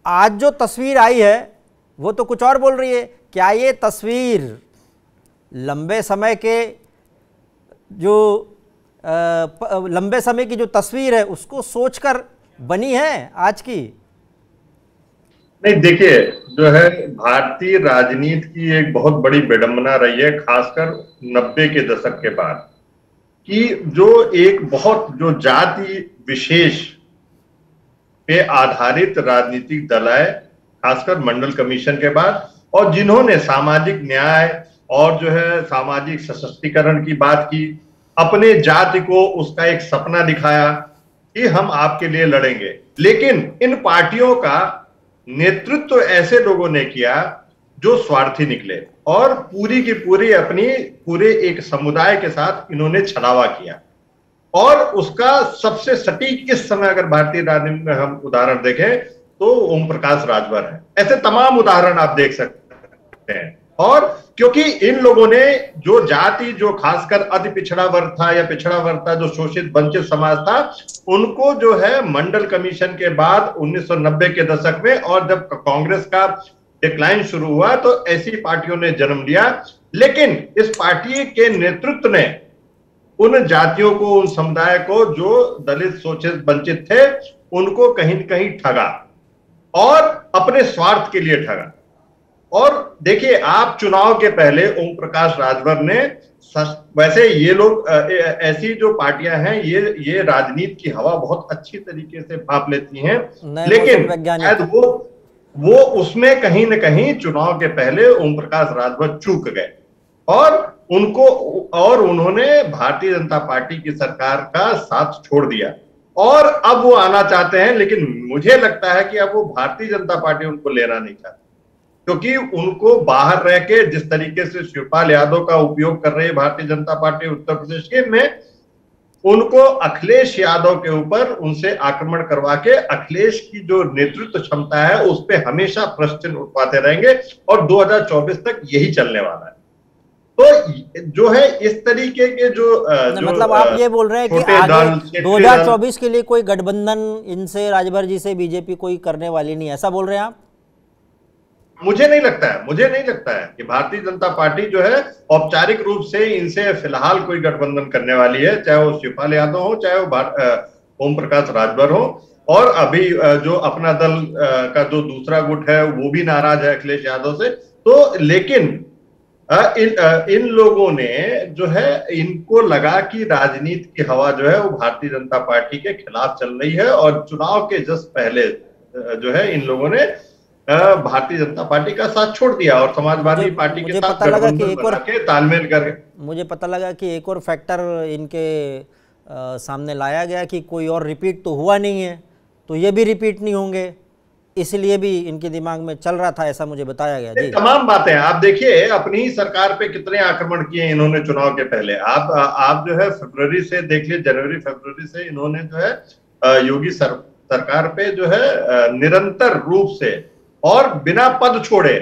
आज जो तस्वीर आई है वो तो कुछ और बोल रही है। क्या ये तस्वीर लंबे समय की जो तस्वीर है उसको सोचकर बनी है आज की? नहीं, देखिए, जो है भारतीय राजनीति की एक बहुत बड़ी विडंबना रही है, खासकर 90 के दशक के बाद, कि जो एक बहुत जो जाति विशेष पे आधारित राजनीतिक दल है, खासकर मंडल कमीशन के बाद, और जिन्होंने सामाजिक न्याय और जो है सामाजिक सशक्तिकरण की बात की, अपने जाति को उसका एक सपना दिखाया कि हम आपके लिए लड़ेंगे। लेकिन इन पार्टियों का नेतृत्व ऐसे लोगों ने किया जो स्वार्थी निकले और पूरी की पूरी पूरे एक समुदाय के साथ इन्होंने छलावा किया। और उसका सबसे सटीक इस समय अगर भारतीय राजनीति में हम उदाहरण देखें तो ओम प्रकाश राजभर है। ऐसे तमाम उदाहरण आप देख सकते हैं। और क्योंकि इन लोगों ने जो जाति, जो खासकर अति पिछड़ा वर्ग था या पिछड़ा वर्ग था, जो शोषित वंचित समाज था, उनको जो है मंडल कमीशन के बाद 1990 के दशक में और जब कांग्रेस का डिक्लाइन शुरू हुआ तो ऐसी पार्टियों ने जन्म लिया। लेकिन इस पार्टी के नेतृत्व ने उन जातियों को, उन समुदाय को जो दलित, शोषित, वंचित थे, उनको कहीं न कहीं ठगा और अपने स्वार्थ के लिए ठगा। और देखिए, आप चुनाव के पहले ओम प्रकाश राजभर ने, वैसे ये लोग ऐसी जो पार्टियां हैं ये राजनीति की हवा बहुत अच्छी तरीके से भाप लेती हैं, लेकिन शायद वो उसमें कहीं न कहीं चुनाव के पहले ओम प्रकाश राजभर चूक गए और उन्होंने भारतीय जनता पार्टी की सरकार का साथ छोड़ दिया। और अब वो आना चाहते हैं, लेकिन मुझे लगता है कि अब वो भारतीय जनता पार्टी उनको लेना नहीं चाहती, क्योंकि उनको बाहर रह के जिस तरीके से शिवपाल यादव का उपयोग कर रही है भारतीय जनता पार्टी उत्तर प्रदेश के में, उनको अखिलेश यादव के ऊपर उनसे आक्रमण करवा के अखिलेश की जो नेतृत्व क्षमता है उस पर हमेशा प्रश्न चिन्ह उठवाते रहेंगे और 2024 तक यही चलने वाला है। तो जो है इस तरीके के जो मतलब आप ये बोल रहे हैं कि आगे 2024 के लिए कोई गठबंधन इनसे, राजभर जी से बीजेपी कोई करने वाली नहीं, ऐसा बोल रहे हैं आप? मुझे नहीं लगता है कि भारतीय जनता पार्टी जो है औपचारिक रूप से इनसे फिलहाल कोई गठबंधन करने वाली है, चाहे वो शिवपाल यादव हो, चाहे वो ओम प्रकाश राजभर हो। और अभी जो अपना दल का जो दूसरा गुट है वो भी नाराज है अखिलेश यादव से। तो लेकिन इन लोगों ने जो है, इनको लगा कि राजनीति की हवा जो है वो भारतीय जनता पार्टी के खिलाफ चल रही है और चुनाव के जस्ट पहले जो है इन लोगों ने भारतीय जनता पार्टी का साथ छोड़ दिया और समाजवादी पार्टी के साथ गठबंधन बना के तालमेल करके। मुझे पता लगा कि एक और फैक्टर इनके सामने लाया गया कि कोई और रिपीट तो हुआ नहीं है, तो ये भी रिपीट नहीं होंगे, इसलिए भी इनके दिमाग में चल रहा था, ऐसा मुझे बताया गया। जी, तमाम बातें आप देखिए, अपनी ही सरकार पे कितने आक्रमण किए इन्होंने चुनाव के पहले। आप जो है फरवरी से देख लीजिए, जनवरी फरवरी से इन्होंने जो है योगी सरकार पे जो है निरंतर रूप से और बिना पद छोड़े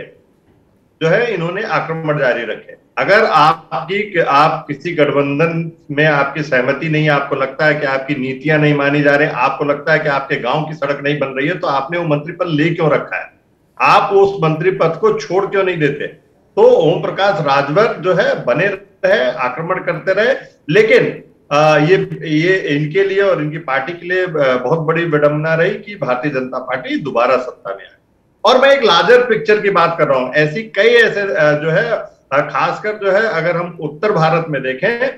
जो है इन्होंने आक्रमण जारी रखे। अगर आप किसी गठबंधन में आपकी सहमति नहीं है, आपको लगता है कि आपकी नीतियां नहीं मानी जा रही, आपको लगता है कि आपके गांव की सड़क नहीं बन रही है, तो आपने वो मंत्री पद ले क्यों रखा है? आप उस मंत्री पद को छोड़ क्यों नहीं देते? तो ओम प्रकाश राजभर जो है बने रहे, आक्रमण करते रहे, लेकिन ये इनके लिए और इनकी पार्टी के लिए बहुत बड़ी विडंबना रही कि भारतीय जनता पार्टी दोबारा सत्ता में आई। और मैं एक लार्जर पिक्चर की बात कर रहा हूं, ऐसी कई ऐसे जो है खासकर जो है अगर हम उत्तर भारत में देखें,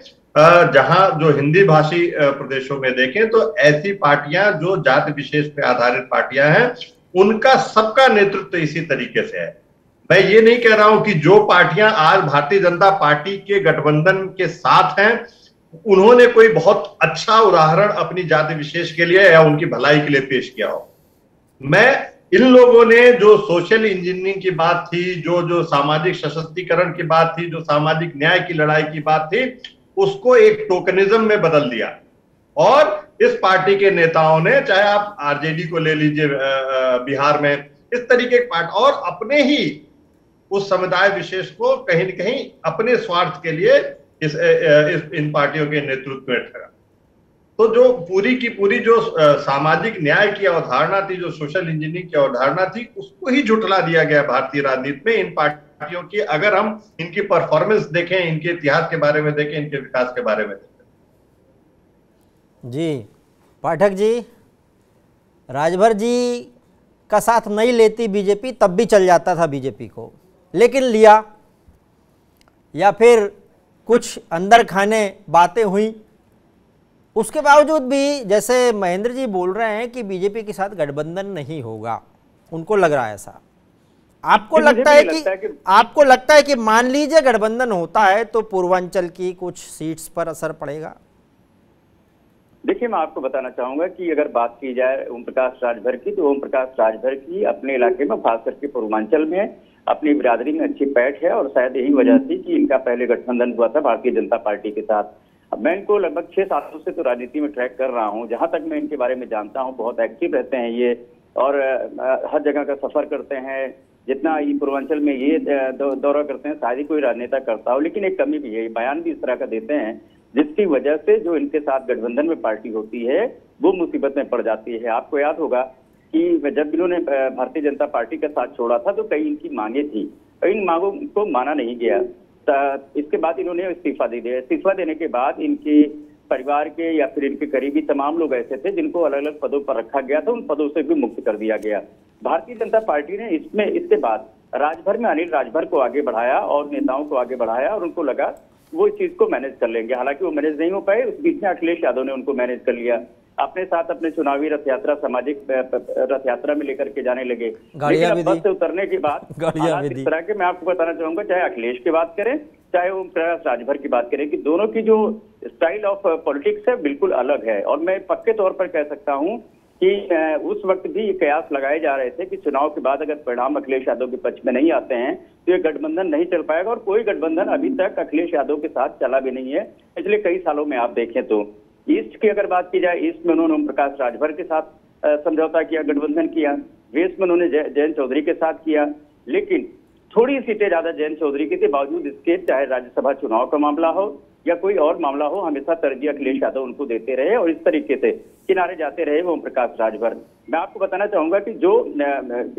जहां जो हिंदी भाषी प्रदेशों में देखें, तो ऐसी पार्टियां जो जाति विशेष पे आधारित पार्टियां हैं, उनका सबका नेतृत्व इसी तरीके से है। मैं ये नहीं कह रहा हूं कि जो पार्टियां आज भारतीय जनता पार्टी के गठबंधन के साथ हैं उन्होंने कोई बहुत अच्छा उदाहरण अपनी जाति विशेष के लिए या उनकी भलाई के लिए पेश किया हो। मैं इन लोगों ने जो सोशल इंजीनियरिंग की बात थी, जो सामाजिक सशक्तिकरण की बात थी, जो सामाजिक न्याय की लड़ाई की बात थी, उसको एक टोकनिज्म में बदल दिया। और इस पार्टी के नेताओं ने, चाहे आप आरजेडी को ले लीजिए बिहार में, इस तरीके के पार्टी, और अपने ही उस समुदाय विशेष को कहीं न कहीं अपने स्वार्थ के लिए इन पार्टियों के नेतृत्व में ठहरा। तो जो पूरी की पूरी जो सामाजिक न्याय की अवधारणा थी, जो सोशल इंजीनियरिंग की अवधारणा थी, उसको ही झुठला दिया गया भारतीय राजनीति में इन पार्टियों की। अगर हम इनकी परफॉर्मेंस देखें, इनके इतिहास के बारे में देखें, इनके विकास के बारे में देखें। जी पाठक जी, राजभर जी का साथ नहीं लेती बीजेपी तब भी चल जाता था बीजेपी को, लेकिन लिया, या फिर कुछ अंदर खाने बातें हुई, उसके बावजूद भी जैसे महेंद्र जी बोल रहे हैं कि बीजेपी के साथ गठबंधन नहीं होगा, उनको लग रहा है ऐसा। आपको लगता है कि मान लीजिए गठबंधन होता है तो पूर्वांचल की कुछ सीट्स पर असर पड़ेगा? देखिए, मैं आपको बताना चाहूंगा कि अगर बात की जाए ओम प्रकाश राजभर की, तो ओम प्रकाश राजभर की अपने इलाके में, खास करके पूर्वांचल में अपनी बिरादरी में अच्छी पैठ है, और शायद यही वजह थी कि इनका पहले गठबंधन हुआ था भारतीय जनता पार्टी के साथ। अब मैं इनको लगभग 6 सालों से तो राजनीति में ट्रैक कर रहा हूं। जहां तक मैं इनके बारे में जानता हूं, बहुत एक्टिव रहते हैं ये, और हर जगह का सफर करते हैं। जितना ये पूर्वांचल में ये दौरा करते हैं, शायद ही कोई राजनेता करता हो। लेकिन एक कमी भी है, बयान भी इस तरह का देते हैं जिसकी वजह से जो इनके साथ गठबंधन में पार्टी होती है वो मुसीबत में पड़ जाती है। आपको याद होगा कि जब इन्होंने भारतीय जनता पार्टी का साथ छोड़ा था तो कई इनकी मांगे थी, इन मांगों को माना नहीं गया। इसके बाद इन्होंने इस्तीफा दे दिया। इस्तीफा देने के बाद इनके परिवार के या फिर इनके करीबी तमाम लोग ऐसे थे जिनको अलग अलग पदों पर रखा गया था, उन पदों से भी मुक्त कर दिया गया। भारतीय जनता पार्टी ने इसके बाद राजभर में अनिल राजभर को आगे बढ़ाया और नेताओं को आगे बढ़ाया, और उनको लगा वो इस चीज को मैनेज कर लेंगे। हालांकि वो मैनेज नहीं हो पाए। उस बीच में अखिलेश यादव ने उनको मैनेज कर लिया, अपने साथ अपने चुनावी रथ यात्रा, सामाजिक रथ यात्रा में लेकर के जाने लगे। लेकिन बस से उतरने के बाद इस तरह के, मैं आपको बताना चाहूंगा, चाहे अखिलेश की बात करें चाहे ओम प्रकाश राजभर की बात करें, कि दोनों की जो स्टाइल ऑफ पॉलिटिक्स है बिल्कुल अलग है। और मैं पक्के तौर पर कह सकता हूं कि उस वक्त भी ये कयास लगाए जा रहे थे कि चुनाव के बाद अगर परिणाम अखिलेश यादव के पक्ष में नहीं आते हैं तो ये गठबंधन नहीं चल पाएगा। और कोई गठबंधन अभी तक अखिलेश यादव के साथ चला भी नहीं है पिछले कई सालों में। आप देखें तो ईस्ट की अगर बात की जाए, ईस्ट में उन्होंने ओम प्रकाश राजभर के साथ समझौता किया, गठबंधन किया। वेस्ट में उन्होंने जयंत चौधरी के साथ किया, लेकिन थोड़ी सीटें ज्यादा जयंत चौधरी की थी। बावजूद इसके, चाहे राज्यसभा चुनाव का मामला हो या कोई और मामला हो, हमेशा तरजीह अखिलेश यादव उनको देते रहे और इस तरीके से किनारे जाते रहे वो ओम प्रकाश राजभर। मैं आपको बताना चाहूंगा कि जो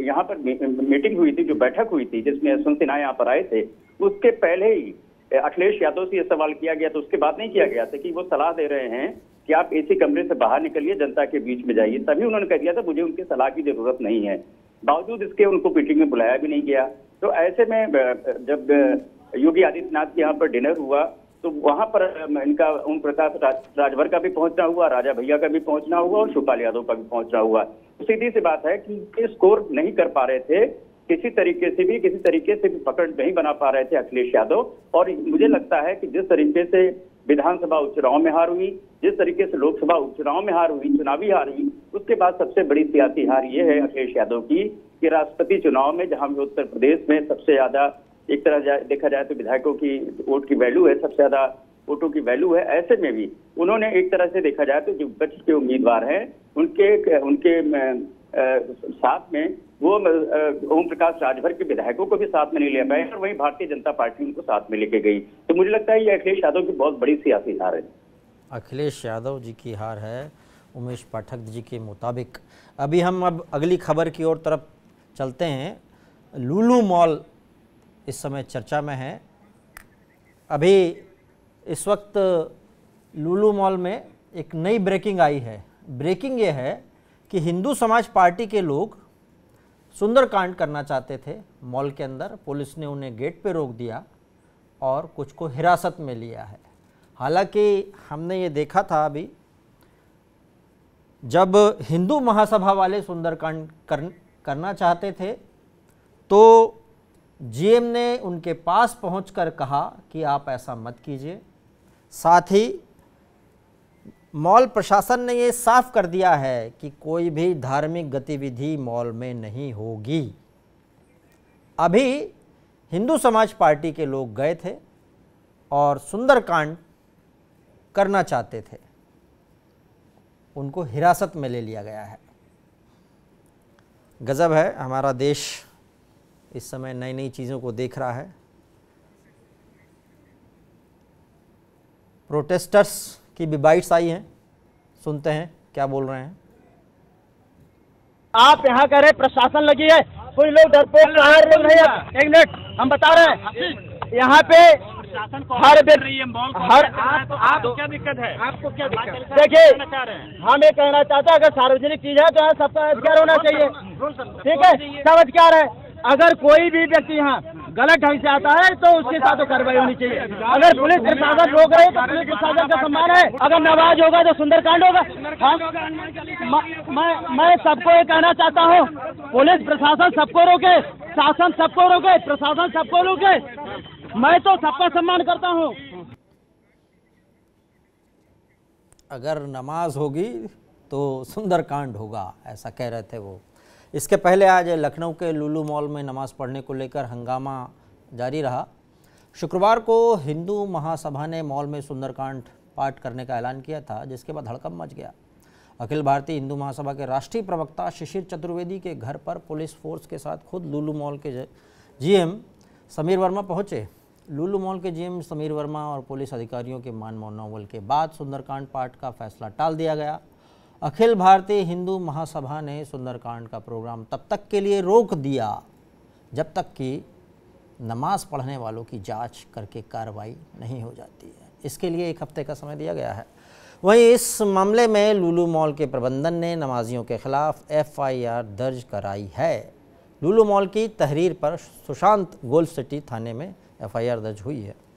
यहाँ पर मीटिंग हुई थी, जो बैठक हुई थी जिसमें यशवंत सिन्हा यहाँ पर आए थे, उसके पहले ही अखिलेश यादव से यह सवाल किया गया था, उसके बाद नहीं किया गया था, कि वो सलाह दे रहे हैं कि आप एसी कमरे से बाहर निकलिए, जनता के बीच में जाइए। तभी उन्होंने कह दिया था मुझे उनकी सलाह की जरूरत नहीं है। बावजूद इसके उनको मीटिंग में बुलाया भी नहीं गया। तो ऐसे में जब योगी आदित्यनाथ के यहाँ पर डिनर हुआ तो वहां पर इनका ओम प्रकाश राजभर का भी पहुंचना हुआ, राजा भैया का भी पहुंचना हुआ और शिवपाल यादव का भी पहुंचना हुआ। तो सीधी सी बात है कि स्कोर नहीं कर पा रहे थे, किसी तरीके से भी पकड़ नहीं बना पा रहे थे अखिलेश यादव। और मुझे लगता है कि जिस तरीके से विधानसभा उपचुनाव में हार हुई, जिस तरीके से लोकसभा उपचुनाव में हार हुई, चुनावी हार हुई, उसके बाद सबसे बड़ी सियासी हार ये है अखिलेश यादव की कि राष्ट्रपति चुनाव में, जहां भी उत्तर प्रदेश में सबसे ज्यादा एक तरह देखा जाए तो विधायकों की वोट की वैल्यू है, सबसे ज्यादा वोटों की वैल्यू है, ऐसे में भी उन्होंने एक तरह से देखा जाए तो जो विपक्ष के उम्मीदवार हैं उनके साथ में वो ओम प्रकाश राजभर के विधायकों को भी साथ में नहीं ले पाए, और वहीं भारतीय जनता पार्टी उनको साथ में लेके गई। तो मुझे लगता है ये अखिलेश यादव की बहुत बड़ी सियासी हार है। अखिलेश यादव जी की हार है उमेश पाठक जी के मुताबिक। अभी हम अगली खबर की ओर तरफ चलते हैं। लुलु मॉल इस समय चर्चा में हैं। अभी इस वक्त लुलु मॉल में एक नई ब्रेकिंग आई है। ब्रेकिंग ये है कि हिंदू समाज पार्टी के लोग सुंदरकांड करना चाहते थे मॉल के अंदर। पुलिस ने उन्हें गेट पे रोक दिया और कुछ को हिरासत में लिया है। हालांकि हमने ये देखा था अभी, जब हिंदू महासभा वाले सुंदरकांड करना चाहते थे तो जीएम ने उनके पास पहुंचकर कहा कि आप ऐसा मत कीजिए। साथ ही मॉल प्रशासन ने ये साफ कर दिया है कि कोई भी धार्मिक गतिविधि मॉल में नहीं होगी। अभी हिंदू समाज पार्टी के लोग गए थे और सुंदरकांड करना चाहते थे, उनको हिरासत में ले लिया गया है। गजब है, हमारा देश इस समय नई नई चीज़ों को देख रहा है। प्रोटेस्टर्स की भी बाइट्स आई हैं, सुनते हैं क्या बोल रहे हैं। आप यहाँ कह रहे प्रशासन लगी है, कुछ लोग डरपोक लोग नहीं है। एक मिनट, हम बता रहे हैं यहाँ पे हर क्या दिक्कत है, आपको क्या दिक्कत है? देखिए, हम ये कहना चाहते हैं अगर सार्वजनिक चीज है तो सबका अधिकार होना चाहिए, ठीक है, सब अधिकार है। अगर कोई भी व्यक्ति यहाँ गलत ढंग से आता है तो उसके साथ तो कार्रवाई होनी चाहिए। अगर पुलिस प्रशासन रोक रहे तो पुलिस प्रशासन का सम्मान है। अगर नमाज होगा तो सुंदरकांड होगा। मैं सबको ये कहना चाहता हूँ, पुलिस प्रशासन सबको रोके, शासन सबको रोके, प्रशासन सबको रोके। मैं तो सबका सम्मान करता हूँ। अगर नमाज होगी तो सुंदरकांड होगा, ऐसा कह रहे थे वो। इसके पहले आज लखनऊ के लुलु मॉल में नमाज पढ़ने को लेकर हंगामा जारी रहा। शुक्रवार को हिंदू महासभा ने मॉल में सुंदरकांड पाठ करने का ऐलान किया था, जिसके बाद हड़कंप मच गया। अखिल भारतीय हिंदू महासभा के राष्ट्रीय प्रवक्ता शिशिर चतुर्वेदी के घर पर पुलिस फोर्स के साथ खुद लुलु मॉल के जीएम समीर वर्मा पहुंचे। लुलु मॉल के जीएम समीर वर्मा और पुलिस अधिकारियों के मान मनोबल के बाद सुंदरकांड पाठ का फैसला टाल दिया गया। अखिल भारतीय हिंदू महासभा ने सुंदरकांड का प्रोग्राम तब तक के लिए रोक दिया जब तक कि नमाज पढ़ने वालों की जांच करके कार्रवाई नहीं हो जाती है। इसके लिए 1 हफ्ते का समय दिया गया है। वहीं इस मामले में लुलु मॉल के प्रबंधन ने नमाजियों के खिलाफ FIR दर्ज कराई है। लुलु मॉल की तहरीर पर सुशांत गोल्फ सिटी थाने में FIR दर्ज हुई है।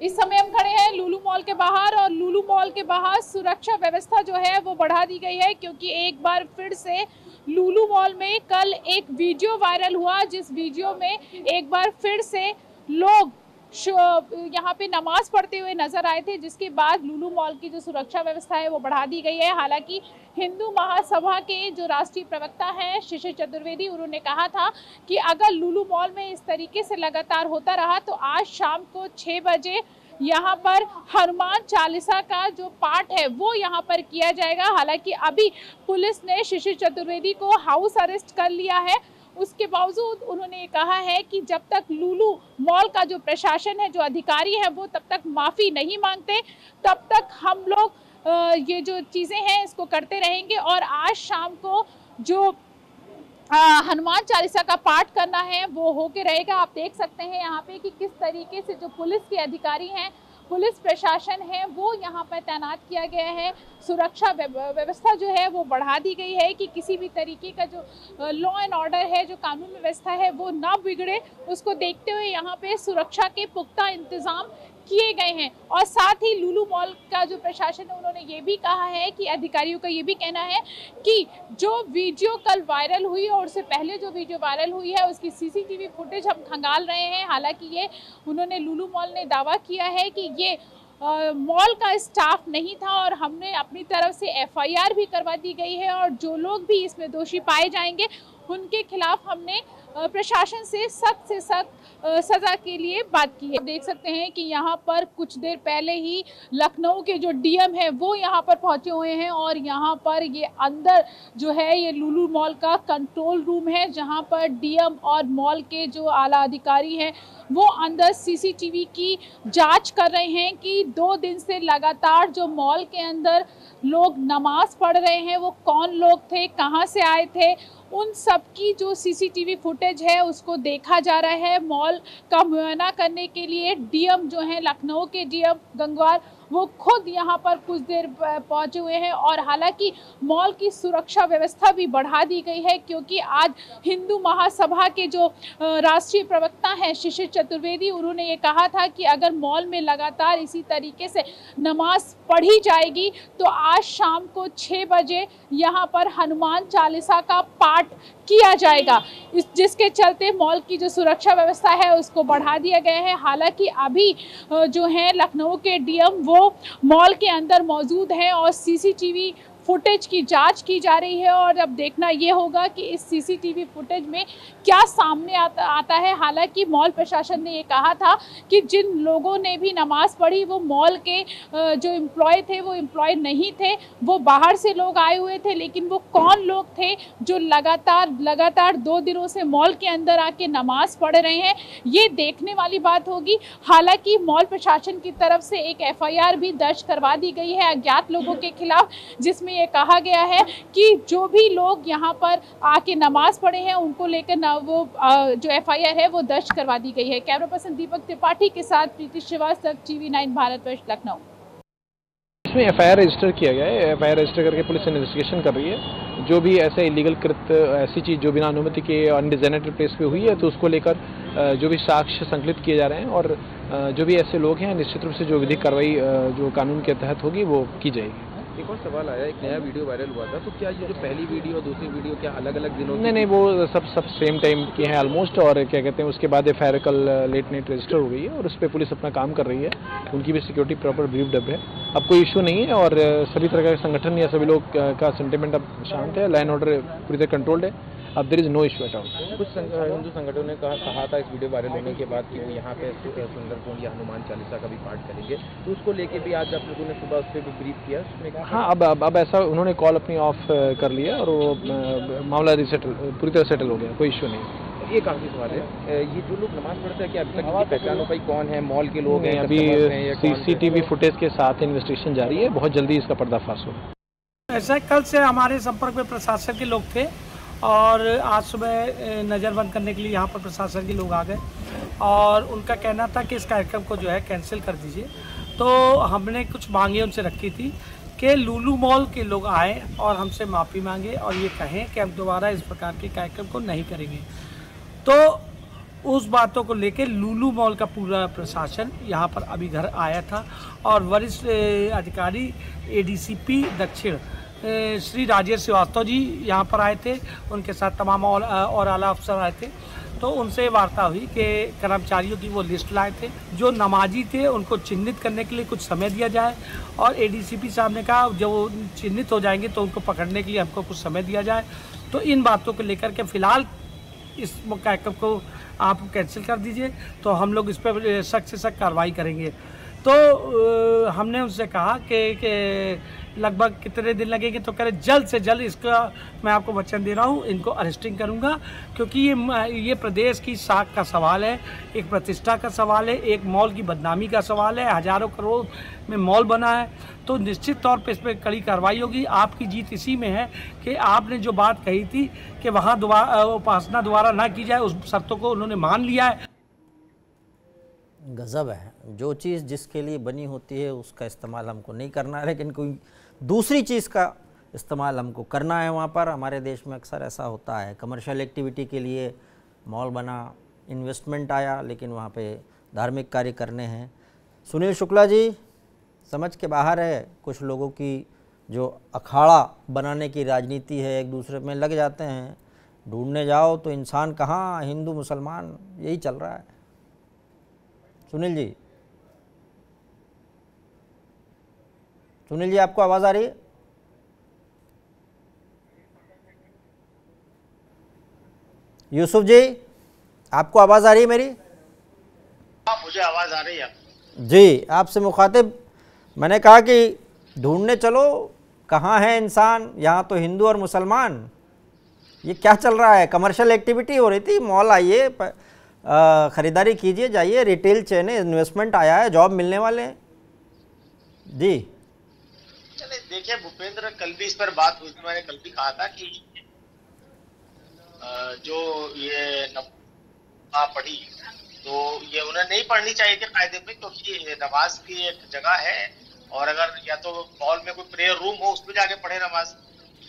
इस समय हम खड़े हैं लुलु मॉल के बाहर और लुलु मॉल के बाहर सुरक्षा व्यवस्था जो है वो बढ़ा दी गई है, क्योंकि एक बार फिर से लुलु मॉल में कल एक वीडियो वायरल हुआ, जिस वीडियो में एक बार फिर से लोग यहाँ पे नमाज पढ़ते हुए नजर आए थे, जिसके बाद लुलु मॉल की जो सुरक्षा व्यवस्था है वो बढ़ा दी गई है। हालांकि हिंदू महासभा के जो राष्ट्रीय प्रवक्ता हैं शिशिर चतुर्वेदी, उन्होंने कहा था कि अगर लुलु मॉल में इस तरीके से लगातार होता रहा तो आज शाम को 6 बजे यहाँ पर हनुमान चालीसा का जो पाठ है वो यहाँ पर किया जाएगा। हालांकि अभी पुलिस ने शिशिर चतुर्वेदी को हाउस अरेस्ट कर लिया है। उसके बावजूद उन्होंने ये कहा है कि जब तक लुलु मॉल का जो प्रशासन है, जो अधिकारी है, वो तब तक माफ़ी नहीं मांगते, तब तक हम लोग ये जो चीज़ें हैं इसको करते रहेंगे। और आज शाम को जो हनुमान चालीसा का पाठ करना है वो होके रहेगा। आप देख सकते हैं यहाँ पे कि किस तरीके से जो पुलिस के अधिकारी हैं, पुलिस प्रशासन है, वो यहाँ पर तैनात किया गया है। सुरक्षा व्यवस्था जो है वो बढ़ा दी गई है कि किसी भी तरीके का जो लॉ एंड ऑर्डर है, जो कानून व्यवस्था है, वो ना बिगड़े। उसको देखते हुए यहाँ पे सुरक्षा के पुख्ता इंतजाम किए गए हैं। और साथ ही लुलु मॉल का जो प्रशासन है, उन्होंने ये भी कहा है कि अधिकारियों का ये भी कहना है कि जो वीडियो कल वायरल हुई और उससे पहले जो वीडियो वायरल हुई है उसकी CCTV फुटेज हम खंगाल रहे हैं। हालांकि ये उन्होंने लुलु मॉल ने दावा किया है कि ये मॉल का स्टाफ नहीं था और हमने अपनी तरफ से FIR भी करवा दी गई है और जो लोग भी इसमें दोषी पाए जाएंगे उनके खिलाफ हमने प्रशासन से सख्त सजा के लिए बात की है। देख सकते हैं कि यहाँ पर कुछ देर पहले ही लखनऊ के जो डीएम है वो यहाँ पर पहुंचे हुए हैं और यहाँ पर ये अंदर जो है ये लुलु मॉल का कंट्रोल रूम है, जहाँ पर डीएम और मॉल के जो आला अधिकारी हैं वो अंदर सीसीटीवी की जांच कर रहे हैं कि 2 दिन से लगातार जो मॉल के अंदर लोग नमाज पढ़ रहे हैं वो कौन लोग थे, कहां से आए थे, उन सब की जो सीसीटीवी फुटेज है उसको देखा जा रहा है। मॉल का मुआयना करने के लिए डीएम जो है लखनऊ के डीएम गंगवार वो खुद यहाँ पर कुछ देर पहुँचे हुए हैं और हालांकि मॉल की सुरक्षा व्यवस्था भी बढ़ा दी गई है, क्योंकि आज हिंदू महासभा के जो राष्ट्रीय प्रवक्ता हैं शिशिर चतुर्वेदी, उन्होंने ये कहा था कि अगर मॉल में लगातार इसी तरीके से नमाज पढ़ी जाएगी तो आज शाम को 6 बजे यहाँ पर हनुमान चालीसा का पाठ किया जाएगा, जिसके चलते मॉल की जो सुरक्षा व्यवस्था है उसको बढ़ा दिया गया है। हालांकि अभी जो है लखनऊ के डीएम वो मॉल के अंदर मौजूद हैं और सीसीटीवी फुटेज की जांच की जा रही है और अब देखना ये होगा कि इस सीसीटीवी फुटेज में क्या सामने आता है। हालांकि मॉल प्रशासन ने ये कहा था कि जिन लोगों ने भी नमाज पढ़ी वो मॉल के जो एम्प्लॉय थे वो एम्प्लॉय नहीं थे, वो बाहर से लोग आए हुए थे, लेकिन वो कौन लोग थे जो लगातार 2 दिनों से मॉल के अंदर आके नमाज पढ़ रहे हैं, ये देखने वाली बात होगी। हालांकि मॉल प्रशासन की तरफ से एक FIR भी दर्ज करवा दी गई है अज्ञात लोगों के खिलाफ, जिसमें ये कहा गया है कि जो भी लोग यहाँ पर आके नमाज पढ़े हैं उनको लेकर वो जो FIR है वो दर्ज करवा दी गई है। कैमरा पर्सन दीपक त्रिपाठी के साथ प्रीति श्रीवास्तव, TV9 भारतवर्ष, लखनऊ। इसमें FIR रजिस्टर किया गया है। FIR रजिस्टर करके पुलिस इन्वेस्टिगेशन कर रही है। जो भी ऐसे इलीगल कृत्य, ऐसी चीज़ जो बिना अनुमति के अनडिजाइनेटेड प्लेस पे हुई है तो उसको लेकर जो भी साक्ष्य संकलित किए जा रहे हैं और जो भी ऐसे लोग हैं निश्चित रूप से जो विधिक कार्रवाई जो कानून के तहत होगी वो की जाएगी। एक और सवाल आया, एक नया वीडियो वायरल हुआ था, तो क्या ये जो पहली वीडियो और दूसरी वीडियो क्या अलग-अलग दिनों नहीं, वो सब सेम टाइम की हैं ऑलमोस्ट, और क्या कहते हैं उसके बाद FIR कल लेट नाइट रजिस्टर हो गई है और उस पर पुलिस अपना काम कर रही है। उनकी भी सिक्योरिटी प्रॉपर ब्रीफ्ड है, अब कोई इशू नहीं है और सभी तरह का संगठन या सभी लोग का सेंटिमेंट अब शांत है, लाइन ऑर्डर पूरी तरह कंट्रोल्ड है, अब there is no issue at all. कुछ हिंदू संगठनों ने कहा था इस वीडियो वायरल होने के बाद कि वो यहाँ पे सुंदरकांड या हनुमान चालीसा का भी पाठ करेंगे, तो उसको लेके भी आज आप लोगों ने सुबह उस पर भी ब्रीफ किया उसमें? हाँ, अब ऐसा उन्होंने कॉल अपनी ऑफ कर लिया और वो मामला पूरी तरह सेटल हो गया, कोई इशू नहीं। एक आखिरी सवाल है, ये जो लोग नमाज पढ़ते हैं क्या अभी तक इनकी पहचान हो पाई कौन है, मॉल के लोग हैं? अभी CCTV फुटेज के साथ इन्वेस्टिगेशन जारी है, बहुत जल्दी इसका पर्दाफाश होगा। ऐसा कल से हमारे संपर्क में प्रशासन के लोग थे और आज सुबह नज़रबंद करने के लिए यहाँ पर प्रशासन के लोग आ गए और उनका कहना था कि इस कार्यक्रम को जो है कैंसिल कर दीजिए। तो हमने कुछ मांगे उनसे रखी थी कि लुलु मॉल के लोग आए और हमसे माफ़ी मांगे और ये कहें कि हम दोबारा इस प्रकार के कार्यक्रम को नहीं करेंगे। तो उस बातों को लेकर लुलु मॉल का पूरा प्रशासन यहाँ पर अभी घर आया था और वरिष्ठ अधिकारी ADCP दक्षिण श्री राजेश श्रीवास्तव जी यहाँ पर आए थे, उनके साथ तमाम और आला अफसर आए थे। तो उनसे वार्ता हुई कि कर्मचारियों की वो लिस्ट लाए थे, जो नमाजी थे उनको चिन्हित करने के लिए कुछ समय दिया जाए और ADCP साहब ने कहा जब वो चिन्हित हो जाएंगे तो उनको पकड़ने के लिए हमको कुछ समय दिया जाए। तो इन बातों को लेकर के फ़िलहाल इस कार्यक्रम को आप कैंसिल कर दीजिए, तो हम लोग इस पर सख्त से सख्त कार्रवाई करेंगे। तो हमने उनसे कहा कि लगभग कितने दिन लगेंगे, तो कह रहे जल्द से जल्द इसका मैं आपको वचन दे रहा हूँ, इनको अरेस्टिंग करूँगा, क्योंकि ये प्रदेश की साख का सवाल है, एक प्रतिष्ठा का सवाल है, एक मॉल की बदनामी का सवाल है। हज़ारों करोड़ में मॉल बना है, तो निश्चित तौर पे इस पर कड़ी कार्रवाई होगी। आपकी जीत इसी में है कि आपने जो बात कही थी कि वहाँ उपासना दोबारा ना की जाए, उस शर्तों को उन्होंने मान लिया है। गज़ब है, जो चीज़ जिसके लिए बनी होती है उसका इस्तेमाल हमको नहीं करना है, लेकिन कोई दूसरी चीज़ का इस्तेमाल हमको करना है। वहाँ पर हमारे देश में अक्सर ऐसा होता है, कमर्शियल एक्टिविटी के लिए मॉल बना, इन्वेस्टमेंट आया, लेकिन वहाँ पे धार्मिक कार्य करने हैं। सुनील शुक्ला जी, समझ के बाहर है कुछ लोगों की जो अखाड़ा बनाने की राजनीति है, एक दूसरे में लग जाते हैं, ढूंढने जाओ तो इंसान कहाँ, हिंदू मुसलमान, यही चल रहा है। सुनील जी, आपको आवाज़ आ रही है? यूसुफ जी। आपको आवाज़ आ रही है मेरी? हाँ, मुझे आवाज़ आ रही है जी। आपसे मुखातिब मैंने कहा कि ढूंढने चलो कहाँ है इंसान, यहाँ तो हिंदू और मुसलमान। ये क्या चल रहा है? कमर्शियल एक्टिविटी हो रही थी, मॉल आइए, ख़रीदारी कीजिए, जाइए, रिटेल चेन है, इन्वेस्टमेंट आया है, जॉब मिलने वाले हैं। जी चले देखिए भूपेंद्र, कल भी इस पर बात हुई थी। मैंने कल भी कहा था कि जो ये नमाज पढ़ी तो ये उन्हें नहीं पढ़नी चाहिए थी कायदे में, क्योंकि नमाज की एक जगह है और अगर या तो मॉल में कोई प्रेयर रूम हो उसमें जाके पढ़े नमाज,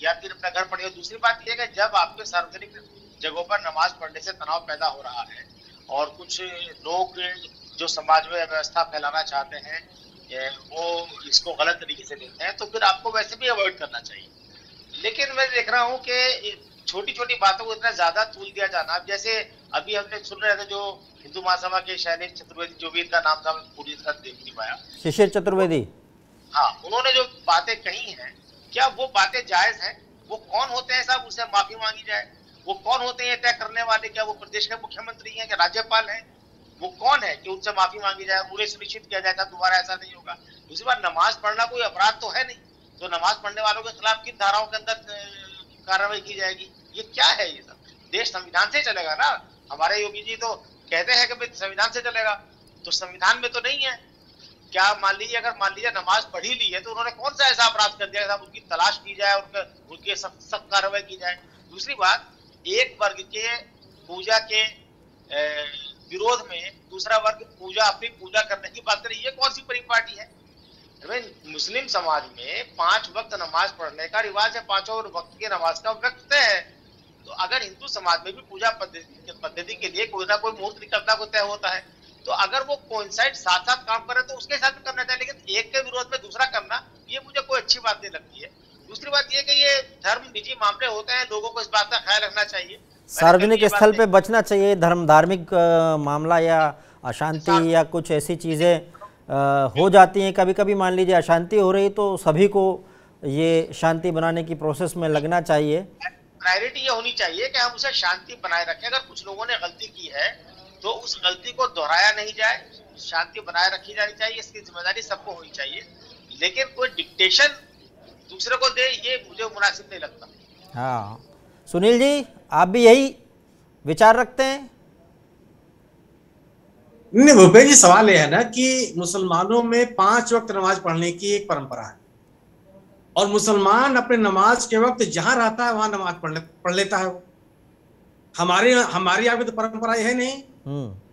या फिर अपना घर पढ़े। दूसरी बात यह है कि जब आपके सार्वजनिक जगहों पर नमाज पढ़ने से तनाव पैदा हो रहा है और कुछ लोग जो समाज में व्यवस्था फैलाना चाहते हैं वो इसको गलत तरीके से लेते हैं, तो फिर आपको वैसे भी अवॉइड करना चाहिए। लेकिन मैं देख रहा हूँ कि छोटी छोटी बातों को इतना ज्यादा तूल दिया जाना, जैसे अभी हमने सुन रहे थे जो हिंदू महासभा के शैलेश चतुर्वेदी, जो भी इनका नाम था पूरी तरह देख नहीं पाया, शिशिर चतुर्वेदी, हाँ, उन्होंने जो बातें कही हैं क्या वो बातें जायज हैं? वो कौन होते हैं साहब उनसे माफी मांगी जाए? वो कौन होते हैं तय करने वाले? क्या वो प्रदेश के मुख्यमंत्री हैं, क्या राज्यपाल हैं? वो कौन है कि उनसे माफी मांगी जाए, उन्हें सुनिश्चित किया जाए दोबारा ऐसा नहीं होगा? दूसरी बात, नमाज पढ़ना कोई अपराध तो है नहीं, तो नमाज पढ़ने वालों के खिलाफ किन धाराओं के अंदर कार्रवाई की जाएगी? ये क्या है? ये सब देश संविधान से चलेगा ना? हमारे योगी जी तो कहते हैं कि संविधान से चलेगा, तो संविधान में तो नहीं है। क्या मान लीजिए नमाज पढ़ी ली है तो उन्होंने कौन सा ऐसा अपराध कर दिया साहब उनकी तलाश की जाए, उनके सख्त कार्रवाई की जाए? दूसरी बात, एक वर्ग के पूजा के विरोध में दूसरा वर्ग अपनी पूजा करने की बात करे, ये कौन सी परिपाटी है? मुस्लिम समाज में 5 वक्त नमाज पढ़ने का रिवाज है, 5 वक्त की नमाज का वक्त है। तो अगर हिंदू समाज में भी पूजा पद्धति के लिए कोई ना कोई मुहूर्त निकलता को तय होता है, तो अगर वो कोइंसाइड साथ साथ काम करे तो उसके साथ करना चाहिए, लेकिन एक के विरोध में दूसरा करना ये मुझे कोई अच्छी बात नहीं लगती है। दूसरी बात ये कि ये धर्म निजी मामले होते हैं, लोगों को इस बात का ख्याल रखना चाहिए, सार्वजनिक स्थल पे बचना चाहिए। धार्मिक मामला या अशांति या कुछ ऐसी चीज़ें हो जाती हैं, कभी कभी मान लीजिए अशांति हो रही तो सभी को ये शांति बनाने की प्रोसेस में लगना चाहिए। प्रायोरिटी ये होनी चाहिए कि हम उसे शांति बनाए रखें। अगर कुछ लोगों ने गलती की है तो उस गलती को दोहराया नहीं जाए, शांति बनाए रखी जानी चाहिए, इसकी जिम्मेदारी सबको होनी चाहिए। लेकिन कोई डिक्टेशन दूसरे को दे, ये मुझे मुनासिब नहीं लगता। हाँ, सुनील जी, आप भी यही विचार रखते हैं? नहीं भूपेश जी, सवाल यह है ना कि मुसलमानों में 5 वक्त नमाज पढ़ने की एक परंपरा है और मुसलमान अपने नमाज के वक्त जहां रहता है वहां नमाज पढ़ लेता है। वो हमारे यहाँ पे तो परंपरा है नहीं।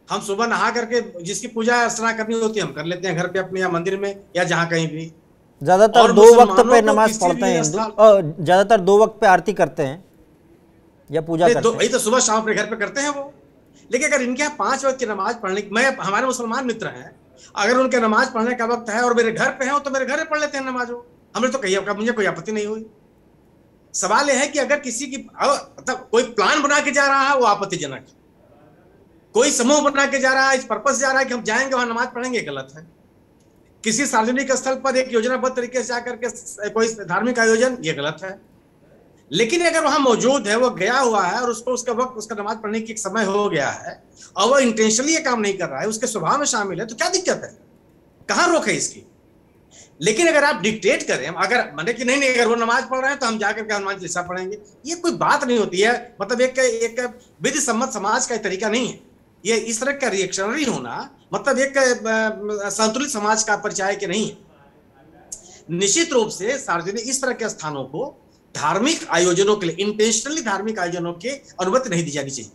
हम सुबह नहा करके जिसकी पूजा अर्चना करनी होती है हम कर लेते हैं घर पे अपने, या मंदिर में, या जहाँ कहीं भी। ज्यादातर 2 वक्त पे नमाज पढ़ते हैं हिंदू, ज्यादातर 2 वक्त पे आरती करते हैं या पूजा करते हैं। वही तो सुबह शाम अपने घर पे करते हैं वो। लेकिन अगर इनके यहाँ 5 वक्त की नमाज पढ़ने, हमारे मुसलमान मित्र हैं, अगर उनके नमाज पढ़ने का वक्त है और मेरे घर पे है तो मेरे घर में पढ़ लेते हैं नमाज। वो हमने तो कही, मुझे कोई आपत्ति नहीं हुई। सवाल यह है कि अगर किसी की मतलब कोई प्लान बना के जा रहा है वो आपत्तिजनक है, कोई समूह बना के जा रहा है, इस पर्पस जा रहा है कि हम जाएंगे वहां नमाज पढ़ेंगे, गलत है। किसी सार्वजनिक स्थल पर एक योजनाबद्ध तरीके से जाकर के कोई धार्मिक आयोजन, ये गलत है। लेकिन अगर वहां मौजूद है, वो गया हुआ है और उसको उसका वक्त, उसका नमाज पढ़ने की एक समय हो गया है और वो इंटेंशनली ये काम नहीं कर रहा है, उसके स्वभाव में शामिल है, तो क्या दिक्कत है? कहां रोक है इसकी? लेकिन अगर आप डिक्टेट करें, अगर माने कि नहीं अगर वो नमाज पढ़ रहे हैं तो हम जाकर के हनुमान चालीसा पढ़ेंगे, ये कोई बात नहीं होती है। मतलब एक विधि सम्मत समाज का तरीका नहीं है ये। इस तरह का रिएक्शनरी होना मतलब एक संतुलित समाज का परिचय के नहीं है। निश्चित रूप से सार्वजनिक इस तरह के स्थानों को धार्मिक आयोजनों के लिए, इंटेंशनली धार्मिक आयोजनों के अनुमति नहीं दी जानी चाहिए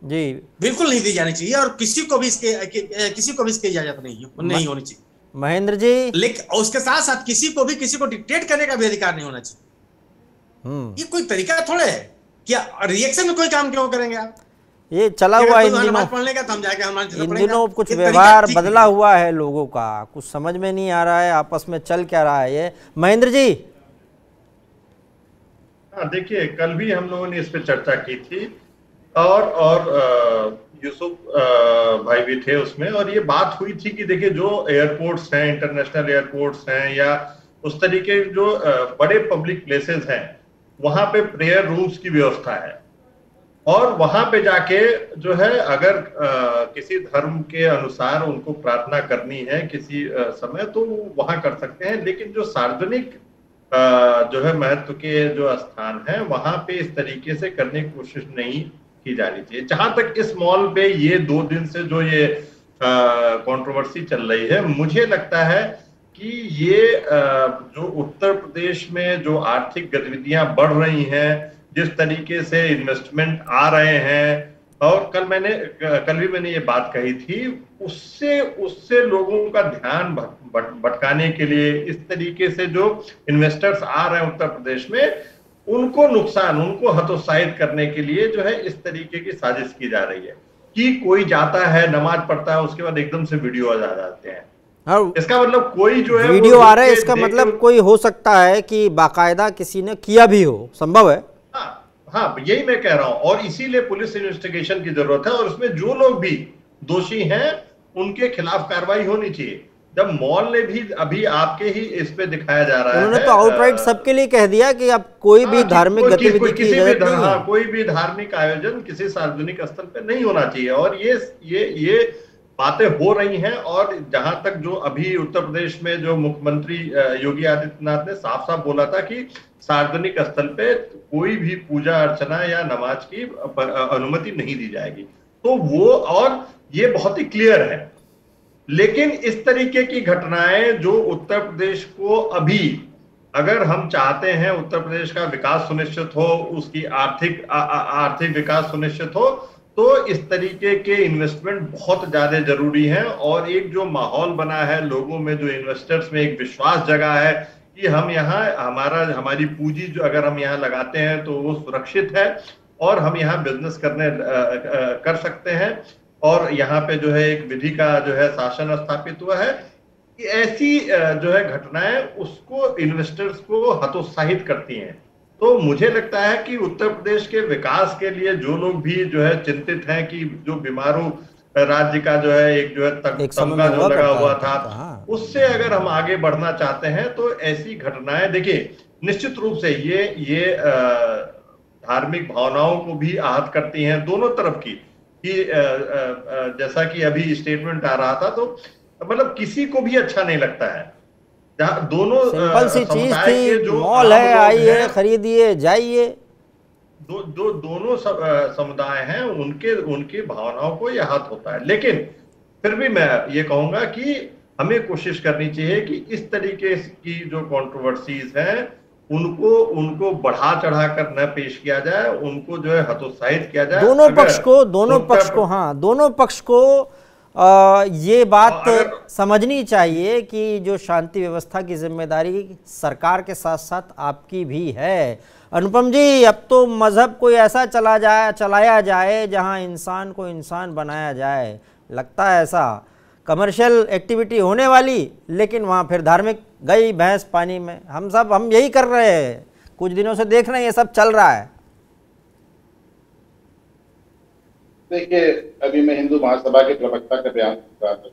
जी, बिल्कुल नहीं दी जानी चाहिए। और किसी को भी इसकी इजाजत नहीं होनी चाहिए महेंद्र जी। लेकिन उसके साथ साथ किसी को डिक्टेट करने का भी अधिकार नहीं होना चाहिए। ये कोई तरीका थोड़े है क्या? रिएक्शन में कोई काम क्यों करेंगे आप? ये चला हुआ इन दिनों, पढ़ने का तो हम जाके इन दिनों कुछ व्यवहार बदला हुआ है लोगों का, कुछ समझ में नहीं आ रहा है आपस में चल क्या रहा है ये। महेंद्र जी, हाँ देखिए, कल भी हम लोगों ने इस पे चर्चा की थी और यूसुफ भाई भी थे उसमें, और ये बात हुई थी कि देखिए जो एयरपोर्ट्स हैं, इंटरनेशनल एयरपोर्ट्स हैं या उस तरीके जो बड़े पब्लिक प्लेसेस हैं, वहां पे प्रेयर रूम्स की व्यवस्था है और वहां पे जाके जो है अगर किसी धर्म के अनुसार उनको प्रार्थना करनी है किसी समय तो वो वहां कर सकते हैं, लेकिन जो सार्वजनिक जो है महत्व के जो स्थान है वहां पे इस तरीके से करने की कोशिश नहीं की जानी चाहिए। जहां तक इस मॉल पे ये 2 दिन से जो ये कंट्रोवर्सी चल रही है, मुझे लगता है कि ये जो उत्तर प्रदेश में जो आर्थिक गतिविधियां बढ़ रही हैं, जिस तरीके से इन्वेस्टमेंट आ रहे हैं, और कल भी मैंने ये बात कही थी, उससे लोगों का ध्यान भटकाने के लिए इस तरीके से जो इन्वेस्टर्स आ रहे हैं उत्तर प्रदेश में, उनको नुकसान, उनको हतोत्साहित करने के लिए जो है इस तरीके की साजिश की जा रही है कि कोई जाता है नमाज पढ़ता है उसके बाद एकदम से वीडियो आ जाते हैं। इसका मतलब कोई जो है वीडियो आ रहा है, इसका मतलब कोई हो सकता है कि बाकायदा किसी ने किया भी हो, संभव है। हाँ, यही मैं कह रहा हूं, और इसीलिए पुलिस इन्वेस्टिगेशन की जरूरत है, और उसमें जो लोग भी दोषी हैं उनके खिलाफ कार्रवाई होनी चाहिए। जब मॉल ने भी अभी आपके ही इस पे दिखाया जा रहा है, उन्होंने तो आउटराइट सबके लिए कह दिया कि अब कोई भी धार्मिक गतिविधि की इजाजत नहीं है। कोई भी धार्मिक आयोजन किसी सार्वजनिक स्थल पे नहीं होना चाहिए, और ये बातें हो रही हैं। और जहां तक जो अभी उत्तर प्रदेश में जो मुख्यमंत्री योगी आदित्यनाथ ने साफ साफ बोला था कि सार्वजनिक स्थल पे कोई भी पूजा अर्चना या नमाज की अनुमति नहीं दी जाएगी, तो वो, और ये बहुत ही क्लियर है। लेकिन इस तरीके की घटनाएं जो उत्तर प्रदेश को अभी, अगर हम चाहते हैं उत्तर प्रदेश का विकास सुनिश्चित हो, उसकी आर्थिक विकास सुनिश्चित हो, तो इस तरीके के इन्वेस्टमेंट बहुत ज्यादा जरूरी है। और एक जो माहौल बना है लोगों में, जो इन्वेस्टर्स में एक विश्वास जगा है कि हम यहाँ हमारी पूंजी जो अगर हम यहाँ लगाते हैं तो वो सुरक्षित है और हम यहाँ बिजनेस कर सकते हैं, और यहाँ पे जो है एक विधि का जो है शासन स्थापित हुआ है। ऐसी जो है घटनाएं उसको, इन्वेस्टर्स को हतोत्साहित करती हैं। तो मुझे लगता है कि उत्तर प्रदेश के विकास के लिए जो लोग भी जो है चिंतित हैं कि जो बीमारू राज्य का जो है एक जो है तमगा जो लगा हुआ था, उससे अगर हम आगे बढ़ना चाहते हैं तो ऐसी घटनाएं, देखिए निश्चित रूप से ये धार्मिक भावनाओं को भी आहत करती हैं दोनों तरफ की। कि जैसा कि अभी स्टेटमेंट आ रहा था, तो मतलब किसी को भी अच्छा नहीं लगता है। जहाँ दोनों सिंपल सी चीज थी, मॉल है, आइए खरीदिए जाइए। दोनों समुदाय हैं, उनकी भावनाओं को यह आहत होता है। लेकिन फिर भी मैं ये कहूंगा कि हमें कोशिश करनी चाहिए कि इस तरीके की जो कंट्रोवर्सीज हैं उनको बढ़ा चढ़ा कर न पेश किया जाए, उनको जो है हतोत्साहित किया जाए। दोनों पक्ष को ये बात समझनी चाहिए कि जो शांति व्यवस्था की जिम्मेदारी सरकार के साथ साथ आपकी भी है। अनुपम जी, अब तो मजहब कोई ऐसा चलाया जाए जहां इंसान को इंसान बनाया जाए। लगता है ऐसा कमर्शियल एक्टिविटी होने वाली, लेकिन वहां फिर धार्मिक गई भैंस पानी में। हम यही कर रहे हैं, कुछ दिनों से देख रहे हैं ये सब चल रहा है। देखिए, अभी मैं हिंदू महासभा के प्रवक्ता का बयान सुन रहा था,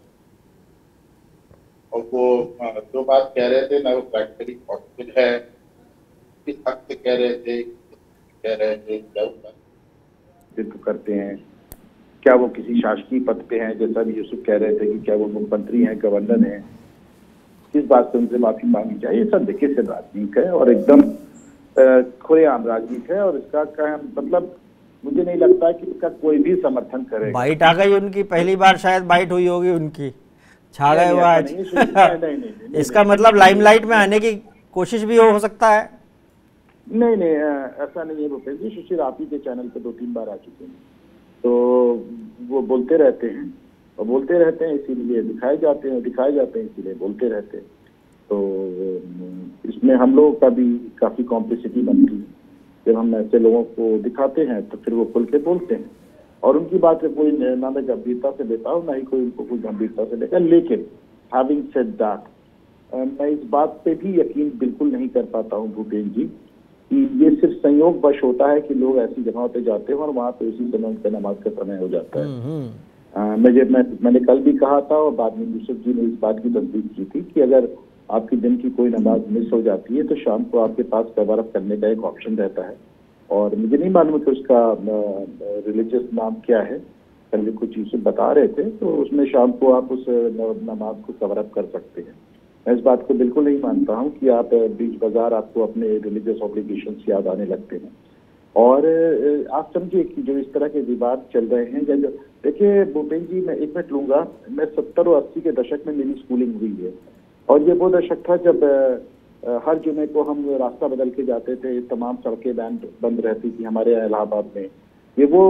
और वो जो बात कह रहे थे ना, वो प्रैक्टिकली पॉसिबल है। किस हक से कह रहे थे, क्या तो करते हैं, क्या वो किसी शासकीय पद पे हैं, जैसा भी यूसुफ कह रहे थे कि क्या वो मुख्यमंत्री हैं, गवर्नर हैं, किस बात से उनसे माफी मांगनी चाहिए। सब देखिए से राजनीति है और एकदम खुलेआम राजनीति है, और इसका क्या मतलब मुझे नहीं लगता कि इसका कोई भी समर्थन करेगा। बाइट आ गई उनकी, पहली बार शायद बाइट हुई होगी उनकी, छा गए हुआ आज। इसका मतलब लाइमलाइट में आने की कोशिश भी हो सकता है। नहीं, ऐसा नहीं है भूपेंद्र जी, सुशील आप ही के चैनल पे 2-3 बार आ चुके हैं, तो वो बोलते रहते हैं और बोलते रहते हैं, इसीलिए दिखाए जाते हैं इसीलिए बोलते रहते हैं। तो इसमें हम लोगों का भी काफी कॉम्प्लिसिटी बनती है। जब हम ऐसे लोगों को दिखाते हैं तो फिर वो खुल के बोलते हैं, और उनकी बात से कोई ना मैं गंभीरता से लेता हूँ, ना ही कोई उनको कोई गंभीरता से लेता। लेकिन हैविंग सेड दैट, मैं इस बात पे भी यकीन बिल्कुल नहीं कर पाता हूँ भूपेंद्र जी कि ये सिर्फ संयोगवश होता है कि लोग ऐसी जगहों पे जाते हैं और वहां पे उसी समय उनका नमाज का समय हो जाता है। मैंने कल भी कहा था, और बाद में यूसुफ जी ने इस बात की तस्दीक की थी कि अगर आपकी दिन की कोई नमाज मिस हो जाती है तो शाम को आपके पास कवर अप करने का एक ऑप्शन रहता है। और मुझे नहीं मालूम कि उसका रिलीजियस नाम क्या है, कल भी कुछ चीज़ें बता रहे थे, तो उसमें शाम को आप उस नमाज को कवर अप कर सकते हैं। मैं इस बात को बिल्कुल नहीं मानता हूँ कि आप बीच बाजार आपको अपने रिलीजियस ऑब्लिगेशंस याद आने लगते हैं। और आप समझिए कि जो इस तरह के विवाद चल रहे हैं, जब देखिए भूपेन जी, मैं एक मिनट लूंगा, मैं 70 और 80 के दशक में मेरी स्कूलिंग हुई है, और ये वो दशक था जब हर जुमे को हम रास्ता बदल के जाते थे, तमाम सड़कें बंद रहती थी हमारे इलाहाबाद में। ये वो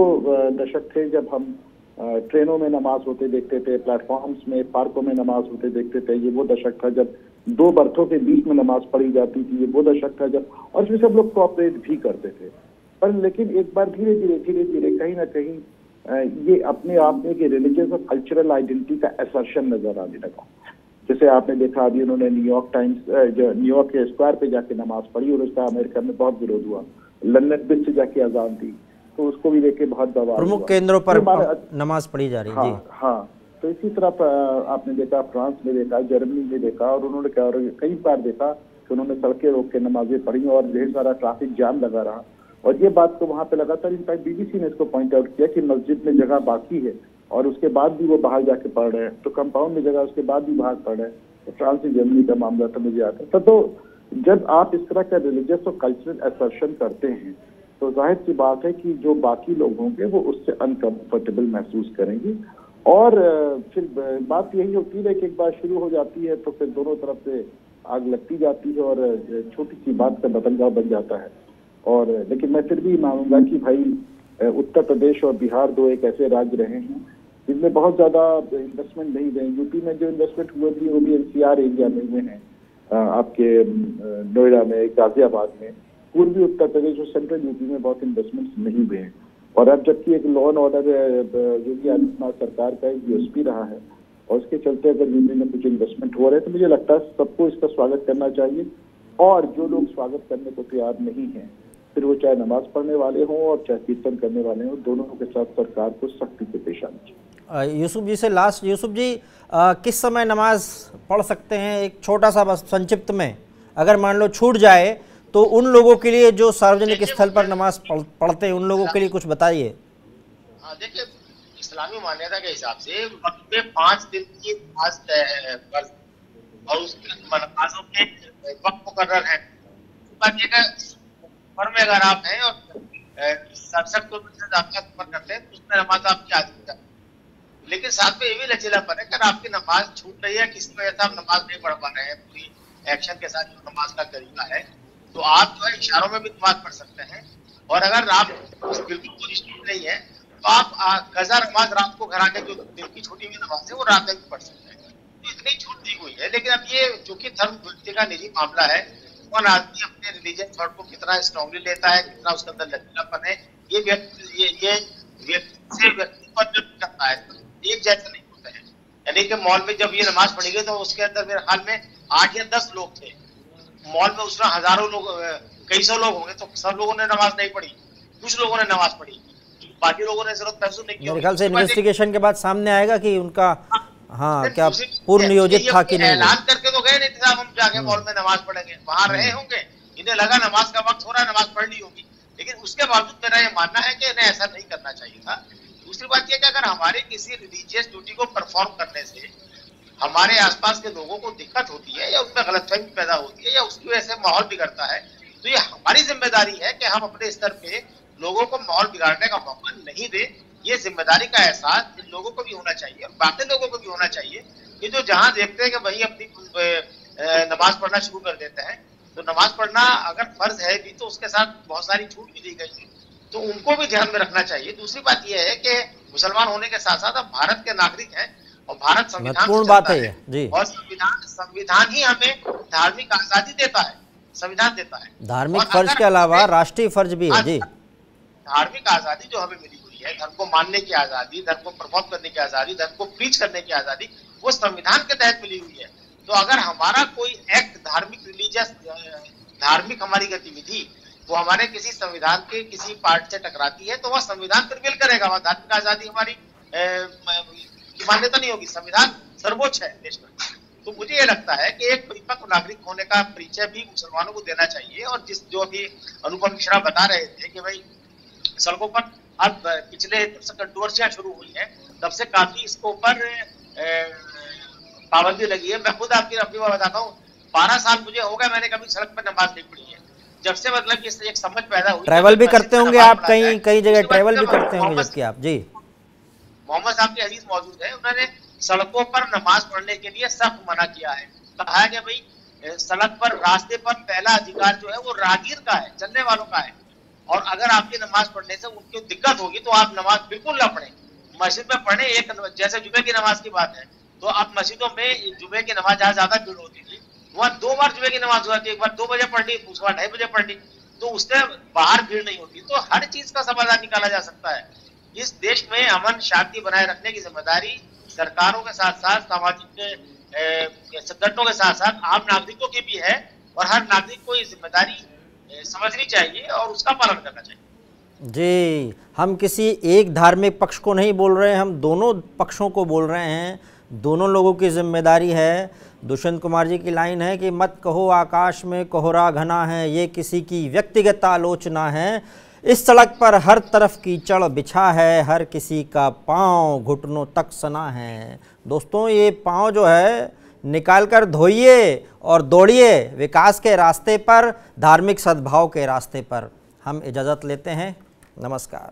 दशक थे जब हम ट्रेनों में नमाज होते देखते थे, प्लेटफॉर्म्स में, पार्कों में नमाज होते देखते थे। ये वो दशक था जब 2 बर्थों के बीच में नमाज पढ़ी जाती थी। ये वो दशक था जब, और इसमें सब लोग कोऑपरेट भी करते थे। पर लेकिन एक बार धीरे धीरे कहीं ना कहीं ये अपने आप में कि रिलीजियस और कल्चरल आइडेंटिटी का असर्शन नजर आने लगा। जैसे आपने देखा अभी उन्होंने न्यूयॉर्क के स्क्वायर पे जाके नमाज पढ़ी और उसका अमेरिका में बहुत विरोध हुआ। लंदन ब्रिज से जाके अजान दी तो उसको भी देख के बहुत बवाल हुआ। प्रमुख केंद्रों पर नमाज पढ़ी जा रही है। हाँ, तो इसी तरह आपने देखा फ्रांस में देखा, जर्मनी में देखा, और उन्होंने कई बार देखा कि उन्होंने सड़कें रोक के नमाजें पढ़ी और ढेर सारा ट्रैफिक जाम लगा रहा। और ये बात को वहाँ पे लगातार, इनफैक्ट बीबीसी ने इसको पॉइंट आउट किया कि मस्जिद में जगह बाकी है और उसके बाद भी वो बाहर जाके पढ़ रहे हैं, तो कंपाउंड में जगह उसके बाद भी बाहर पढ़ रहे हैं। तो फ्रांस से जर्मनी का मामला तो मुझे आता है। तो जब आप इस तरह का रिलीजियस और कल्चरल असर्शन करते हैं तो जाहिर सी बात है कि जो बाकी लोग होंगे वो उससे अनकंफर्टेबल महसूस करेंगे। और फिर बात यही होती है कि एक बार शुरू हो जाती है तो फिर दोनों तरफ से आग लगती जाती है और छोटी सी बात का बतंगड़ बन जाता है। और लेकिन मैं फिर भी मानूंगा कि भाई उत्तर प्रदेश और बिहार 2 एक ऐसे राज्य रहे हैं जिनमें बहुत ज्यादा इन्वेस्टमेंट नहीं हुए। यूपी में जो इन्वेस्टमेंट हुए थी वो भी एनसीआर एरिया में हुए हैं, आपके नोएडा में, गाजियाबाद में। पूर्वी उत्तर प्रदेश और सेंट्रल यूपी में बहुत इन्वेस्टमेंट नहीं हुए हैं। और अब जबकि एक law and order Yogi Adityanath सरकार का एक यूएसपी रहा है और उसके चलते अगर यूपी में कुछ इन्वेस्टमेंट हो रहे हैं तो मुझे लगता है सबको इसका स्वागत करना चाहिए। और जो लोग स्वागत करने को तैयार नहीं है, फिर वो चाहे नमाज पढ़ने वाले हों और चाहे कीर्तन करने वाले हों, दोनों के साथ सरकार को सख्ती से पेश आना चाहिए। यूसुफ जी से लास्ट, यूसुफ जी किस समय नमाज पढ़ सकते हैं? एक छोटा सा बस संक्षिप्त में, अगर मान लो छूट जाए तो उन लोगों के लिए जो सार्वजनिक स्थल पर नमाज पढ़ते हैं उन लोगों के लिए कुछ बताइए। देखिए, इस्लामी मान्यता के हिसाब से वक्त पे 5 दिन की नमाज और उसके नमाजों के वक्त मुकर्रर है। सफर में अगर आप हैं और 67 किलोमीटर से ज्यादा सफर करते हैं तो उसमें नमाज आपकी आदत है। लेकिन साथ में ये भी लचीलापन है कि आपकी नमाज छूट रही है, किसी वजह से आप नमाज नहीं पढ़ पा रहे हैं पूरी एक्शन के साथ जो नमाज का तरीका है, तो आप जो है इशारों में भी नमाज पढ़ सकते हैं। और अगर आप बिल्कुल पोजिशन नहीं है तो आप कज़ा नमाज रात को घर आके जो दिन की छुट्टी हुई नमाज है वो रात में भी पढ़ सकते हैं। तो इतनी छूट दी हुई है। लेकिन अब ये जो कि धर्म व्यक्ति का निजी मामला है, कौन आदमी अपने रिलीजन थॉट को कितना स्ट्रांगली लेता है, कितना उसके अंदर लचीलापन है, ये व्यक्ति से व्यक्ति पर निर्भर करता है, एक जैसे नहीं होते हैं। यानी कि मॉल में जब ये नमाज पढ़ी गई तो उसके अंदर मेरे ख्याल में 8 या 10 लोग थे। मॉल में उसमें हजारों लोग, कई सौ लोग होंगे, तो सब लोगों ने नमाज नहीं पढ़ी, कुछ लोगों ने नमाज पढ़ी, बाकी लोगों ने जरूरत महसूस नहीं किया। मेरे ख्याल से इन्वेस्टिगेशन के बाद सामने आएगा कि उनका क्या पूर्व नियोजित था कि नहीं। ऐलान करके तो गए नहीं साहब हम जाके मॉल में नमाज पढ़ेंगे, वहां रहे होंगे, इन्हें लगा नमाज का वक्त हो रहा है, नमाज पढ़ ली होगी। लेकिन उसके बावजूद मेरा ये मानना है कि इन्हें ऐसा नहीं करना चाहिए था। दूसरी बात यह कि अगर हमारे किसी रिलीजियस ड्यूटी को परफॉर्म करने से हमारे आसपास के लोगों को दिक्कत होती है या उसमें गलतफहमी पैदा होती है या उसकी वजह से माहौल बिगड़ता है, तो ये हमारी जिम्मेदारी है कि हम अपने स्तर पे लोगों को माहौल बिगाड़ने का मौका नहीं दे। ये जिम्मेदारी का एहसास इन लोगों को भी होना चाहिए और बाकी लोगों को भी होना चाहिए कि जो जहां देखते हैं कि वही अपनी नमाज पढ़ना शुरू कर देते हैं। तो नमाज पढ़ना अगर फर्ज है भी तो उसके साथ बहुत सारी छूट भी दी गई है, तो उनको भी ध्यान में रखना चाहिए। दूसरी बात यह है कि मुसलमान होने के साथ साथ हम भारत के नागरिक हैं और भारत संविधान बात है जी। और संविधान ही हमें धार्मिक आजादी देता है, संविधान देता है। धार्मिक फर्ज के अलावा राष्ट्रीय फर्ज भी है जी। धार्मिक आजादी जो हमें मिली हुई है, धर्म को मानने की आजादी, धर्म को परफॉर्म करने की आजादी, धर्म को प्रीच करने की आजादी, वो संविधान के तहत मिली हुई है। तो अगर हमारा कोई एक्ट धार्मिक रिलीजियस धार्मिक हमारी गतिविधि वो हमारे किसी संविधान के किसी पार्ट से टकराती है तो वह संविधान प्रिवेल करेगा, वह धार्मिक आजादी हमारी मान्यता नहीं होगी। संविधान सर्वोच्च है देश में, तो मुझे ये लगता है कि एक परिपक्व नागरिक होने का परिचय भी मुसलमानों को देना चाहिए। और जो भी अनुपम मिश्रा बता रहे थे कि भाई सड़कों पर अब पिछले जब से कंट्रोवर्सियां शुरू हुई है तब से काफी इसके ऊपर पाबंदी लगी है। मैं खुद आपकी अपनी बात बताता हूँ, 12 साल मुझे हो गया मैंने कभी सड़क पर नमाज नहीं पढ़ी है। जब से मतलब कि एक समझ पैदा हुई, ट्रैवल भी करते होंगे आप, कई जगह ट्रैवल भी करते होंगे जबकि आप जी। मोहम्मद साहब की हदीस मौजूद है, उन्होंने सड़कों पर नमाज पढ़ने के लिए सख्त मना किया है। कहा है कि भाई सड़क पर रास्ते पर पहला अधिकार जो है वो राहगीर का है, चलने वालों का है। और अगर आपकी नमाज पढ़ने से उनको दिक्कत होगी तो आप नमाज बिल्कुल ना पढ़ें, मस्जिद में पढ़े। एक जैसे जुमे की नमाज की बात है तो आप मस्जिदों में जुमे की नमाज जहाँ ज्यादा भीड़ होती थी वहाँ 2 बार जुमे की नमाज होती थी, एक बार 2 बजे पढ़ ली, दूसरी बार 2:30 बजे पढ़ ली, तो उससे बाहर भीड़ नहीं होती। तो हर चीज का समाधान निकाला जा सकता है। इस देश में अमन शांति बनाए रखने की जिम्मेदारी सरकारों के साथ साथ सामाजिक संगठनों के साथ साथ आम नागरिकों की भी है और हर नागरिक को ये जिम्मेदारी समझनी चाहिए और उसका पालन करना चाहिए। जी, हम किसी एक धार्मिक पक्ष को नहीं बोल रहे हैं, हम दोनों पक्षों को बोल रहे हैं। दोनों लोगों की जिम्मेदारी है। दुष्यंत कुमार जी की लाइन है कि मत कहो आकाश में कोहरा घना है, ये किसी की व्यक्तिगत आलोचना है। इस सड़क पर हर तरफ कीचड़ बिछा है, हर किसी का पाँव घुटनों तक सना है। दोस्तों, ये पाँव जो है निकाल कर धोइए और दौड़िए विकास के रास्ते पर, धार्मिक सद्भाव के रास्ते पर। हम इजाज़त लेते हैं। नमस्कार।